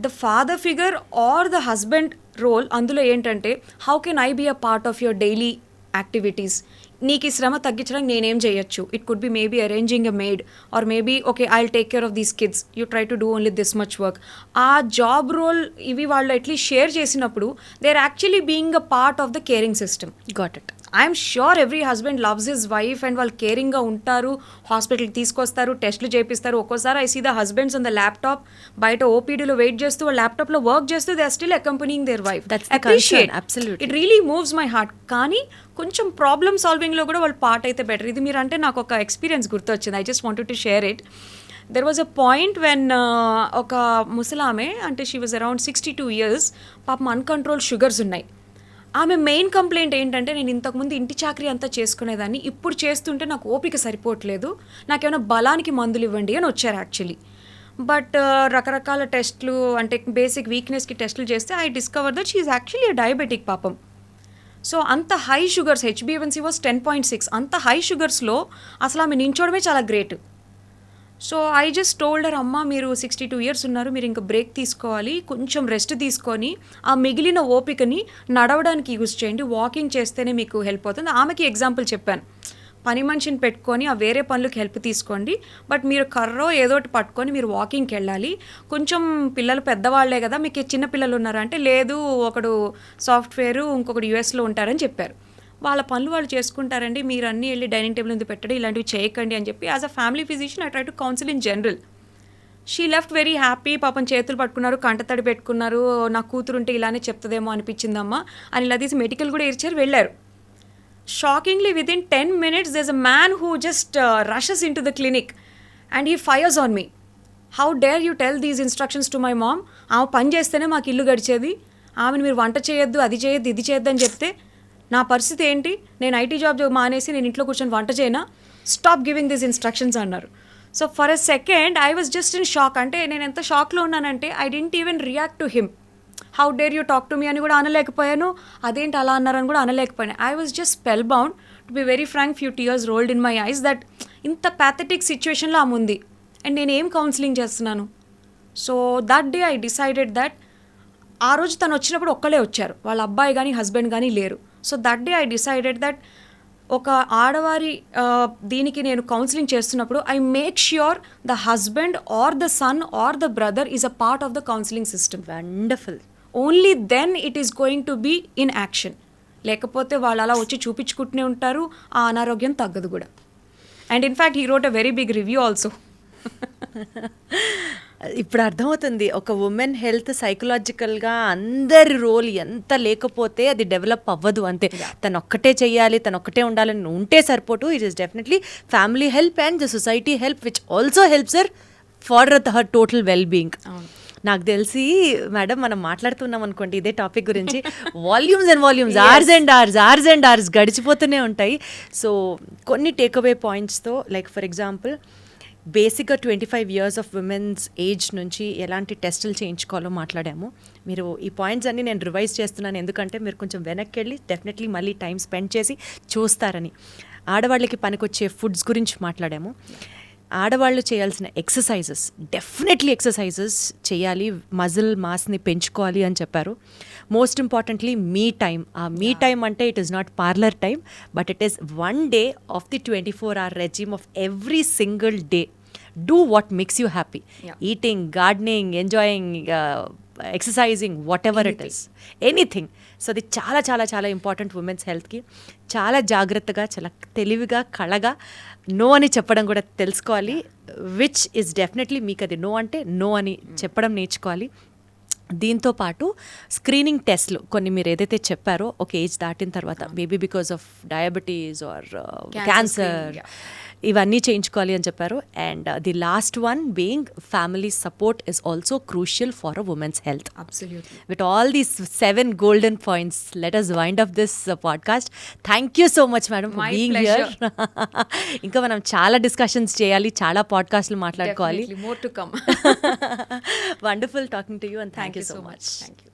the father figure or the husband role అందులో ఏంటంటే, how can I be a part of your daily activities? నీకు ఈ శ్రమ తగ్గించడానికి నేనేం చేయొచ్చు? It could be maybe arranging a maid, or maybe okay I will take care of these kids, you try to do only this much work. ఆ జాబ్ రోల్ ఇవి వాళ్ళు అట్లీస్ట్ షేర్ చేసినప్పుడు they are actually being a part of the caring system. Got it. I'm sure every husband loves his wife and వాళ్ళు కేరింగ్గా ఉంటారు, హాస్పిటల్కి తీసుకొస్తారు, టెస్ట్లు చేపిస్తారు. ఒక్కోసారి I see the husbands on the laptop బయట ఓపీడీలో వెయిట్ చేస్తూ వాళ్ళ ల్యాప్టాప్లో వర్క్ చేస్తూ they are still accompanying their wife. Appreciate, it really moves my heart. కానీ కొంచెం ప్రాబ్లమ్ సాల్వింగ్లో కూడా వాళ్ళు పార్ట్ అయితే బెటర్. ఇది మీరు అంటే నాకు ఒక ఎక్స్పీరియన్స్ గుర్తొచ్చింది. I just wanted to share it. There was a point when ఒక ముసలామె, అంటే షీ వాజ్ అరౌండ్ 62 years, పాపం అన్కంట్రోల్ షుగర్స్ ఉన్నాయి. ఆమె మెయిన్ కంప్లైంట్ ఏంటంటే, నేను ఇంతకుముందు ఇంటి చాకరీ అంతా చేసుకునేదాన్ని, ఇప్పుడు చేస్తుంటే నాకు ఓపిక సరిపోవట్లేదు, నాకేమైనా బలానికి మందులు ఇవ్వండి అని వచ్చారు యాక్చువల్లీ. బట్ రకరకాల టెస్ట్లు, అంటే బేసిక్ వీక్నెస్కి టెస్టులు చేస్తే I discover that she is actually diabetic పాపం. సో అంత హై షుగర్స్, HbA1c వాజ్ 10.6, అంత హై షుగర్స్లో అసలు ఆమె నించోవడమే చాలా great. So I just told her, అమ్మ మీరు 62 years ఉన్నారు, మీరు ఇంకా బ్రేక్ తీసుకోవాలి, కొంచెం రెస్ట్ తీసుకొని ఆ మిగిలిన ఓపికని నడవడానికి యూజ్ చేయండి, వాకింగ్ చేస్తేనే మీకు హెల్ప్ అవుతుంది. ఆమెకి ఎగ్జాంపుల్ చెప్పాను, పని మనిషిని పెట్టుకొని ఆ వేరే పనులకు హెల్ప్ తీసుకోండి, బట్ మీరు కర్రో ఏదోటి పట్టుకొని మీరు వాకింగ్కి వెళ్ళాలి. కొంచెం పిల్లలు పెద్దవాళ్లే కదా, మీకు చిన్న పిల్లలు ఉన్నారా అంటే, లేదు ఒకడు సాఫ్ట్వేరు ఇంకొకడు యూఎస్లో ఉంటారని చెప్పారు. వాళ్ళ పనులు వాళ్ళు చేసుకుంటారండి, మీరు అన్నీ వెళ్ళి డైనింగ్ టేబుల్ మీద పెట్టండి, ఇలాంటివి చేయకండి అని చెప్పి as a family physician I try to council in general. She left very happy. పాపం చేతులు పట్టుకున్నారు, కంటతడి పెట్టుకున్నారు, నా కూతురు ఉంటే ఇలానే చెప్తుందేమో అనిపించిందమ్మా అని ఇలా తీసి మెడికల్ కూడా ఇచ్చారు, వెళ్ళారు. Shockingly, within 10 minutes, there's a man who just rushes into the clinic and he fires on me. How dare you tell these instructions to my mom? ఆమె పని చేస్తేనే మాకు ఇల్లు గడిచేది, ఆమెను మీరు వంట చేయొద్దు, అది చేయొద్దు, ఇది చేయొద్దు అని చెప్తే నా పరిస్థితి ఏంటి? నేను ఐటీ జాబ్ మానేసి నేను ఇంట్లో కూర్చొని వంట చేయనా? స్టాప్ గివింగ్ దీస్ ఇన్స్ట్రక్షన్స్ అన్నారు. So for a second I was just in shock. అంటే నేను ఎంత షాక్లో ఉన్నానంటే I didn't even react to him. How dare you talk to me అని కూడా అనలేకపోయాను, అదేంటి అలా అన్నారని కూడా అనలేకపోయాను. I was just spellbound. To be very frank, few tears rolled in my eyes that ఇంత ప్యాథెటిక్ సిచ్యువేషన్లో ఆమె ఉంది అండ్ నేను ఏం కౌన్సిలింగ్ చేస్తున్నాను. So that day I decided that ఆ రోజు తను వచ్చినప్పుడు ఒక్కలే వచ్చారు, వాళ్ళ అబ్బాయి కానీ హస్బెండ్ కానీ లేరు. So that day I decided that ఒక ఆడవారి దీనికి నేను కౌన్సిలింగ్ చేస్తున్నప్పుడు I make sure the husband or the son or the brother is a part of the counselling system. Wonderful. Only then it is going to be in action. లేకపోతే వాళ్ళు అలా వచ్చి చూపించుకుంటూనే ఉంటారు, ఆ అనారోగ్యం తగ్గదు కూడా. And in fact he wrote a very big review also. ఇప్పుడు అర్థమవుతుంది ఒక ఉమెన్ హెల్త్ సైకలాజికల్గా అందరి రోల్ ఎంత లేకపోతే అది డెవలప్ అవ్వదు. అంతే, తను ఒక్కటే చెయ్యాలి, తను ఒక్కటే ఉండాలని ఉంటే సరిపోటు. It is definitely family help and the society help which also helps for her total well being. నాకు తెలిసి మేడం మనం మాట్లాడుతున్నాం అనుకోండి ఇదే టాపిక్ గురించి, volumes and volumes, hours and hours గడిచిపోతూనే ఉంటాయి. సో కొన్ని టేక్అవే పాయింట్స్తో, లైక్ ఫర్ ఎగ్జాంపుల్ బేసిక్గా 25 years ఆఫ్ విమెన్స్ ఏజ్ నుంచి ఎలాంటి టెస్టులు చేయించుకోవాలో మాట్లాడాము. మీరు ఈ పాయింట్స్ అన్నీ నేను రివైజ్ చేస్తున్నాను, ఎందుకంటే మీరు కొంచెం వెనక్కి వెళ్ళి డెఫినెట్లీ మళ్ళీ టైం స్పెండ్ చేసి చూస్తారని. ఆడవాళ్ళకి పనికొచ్చే ఫుడ్స్ గురించి మాట్లాడాము. ఆడవాళ్ళు చేయాల్సిన ఎక్సర్సైజెస్, డెఫినెట్లీ ఎక్సర్సైజెస్ చేయాలి, మజిల్ మాస్ని పెంచుకోవాలి అని చెప్పారు. మోస్ట్ ఇంపార్టెంట్లీ మీ టైం. ఆ మీ టైం అంటే it is not parlour time, but it is 1 day of the 24-hour regime of every single day. Do what makes you happy. Eating, gardening, enjoying, exercising, what ever it is, anything. So అది చాలా చాలా చాలా ఇంపార్టెంట్ ఉమెన్స్ హెల్త్కి. చాలా జాగ్రత్తగా, చాలా తెలివిగా, కళగా నో అని చెప్పడం కూడా తెలుసుకోవాలి. విచ్ ఈజ్ డెఫినెట్లీ మీకు అది నో అంటే నో అని చెప్పడం నేర్చుకోవాలి. దీంతో పాటు స్క్రీనింగ్ టెస్ట్లు కొన్ని మీరు ఏదైతే చెప్పారో ఒక ఏజ్ దాటిన తర్వాత, maybe because of diabetes or cancer, ఇవన్నీ చేయించుకోవాలి అని చెప్పారు. And the last one being family support is also crucial for a women's health. Absolutely. With all these 7 golden points, let us wind up this podcast. Thank you so much, madam, for My being pleasure. here. ఇంకా మనం చాలా డిస్కషన్స్ చేయాలి, చాలా పాడ్కాస్ట్లు మాట్లాడుకోవాలి. Definitely more to come. Wonderful talking to you and thank you so much. Thank you.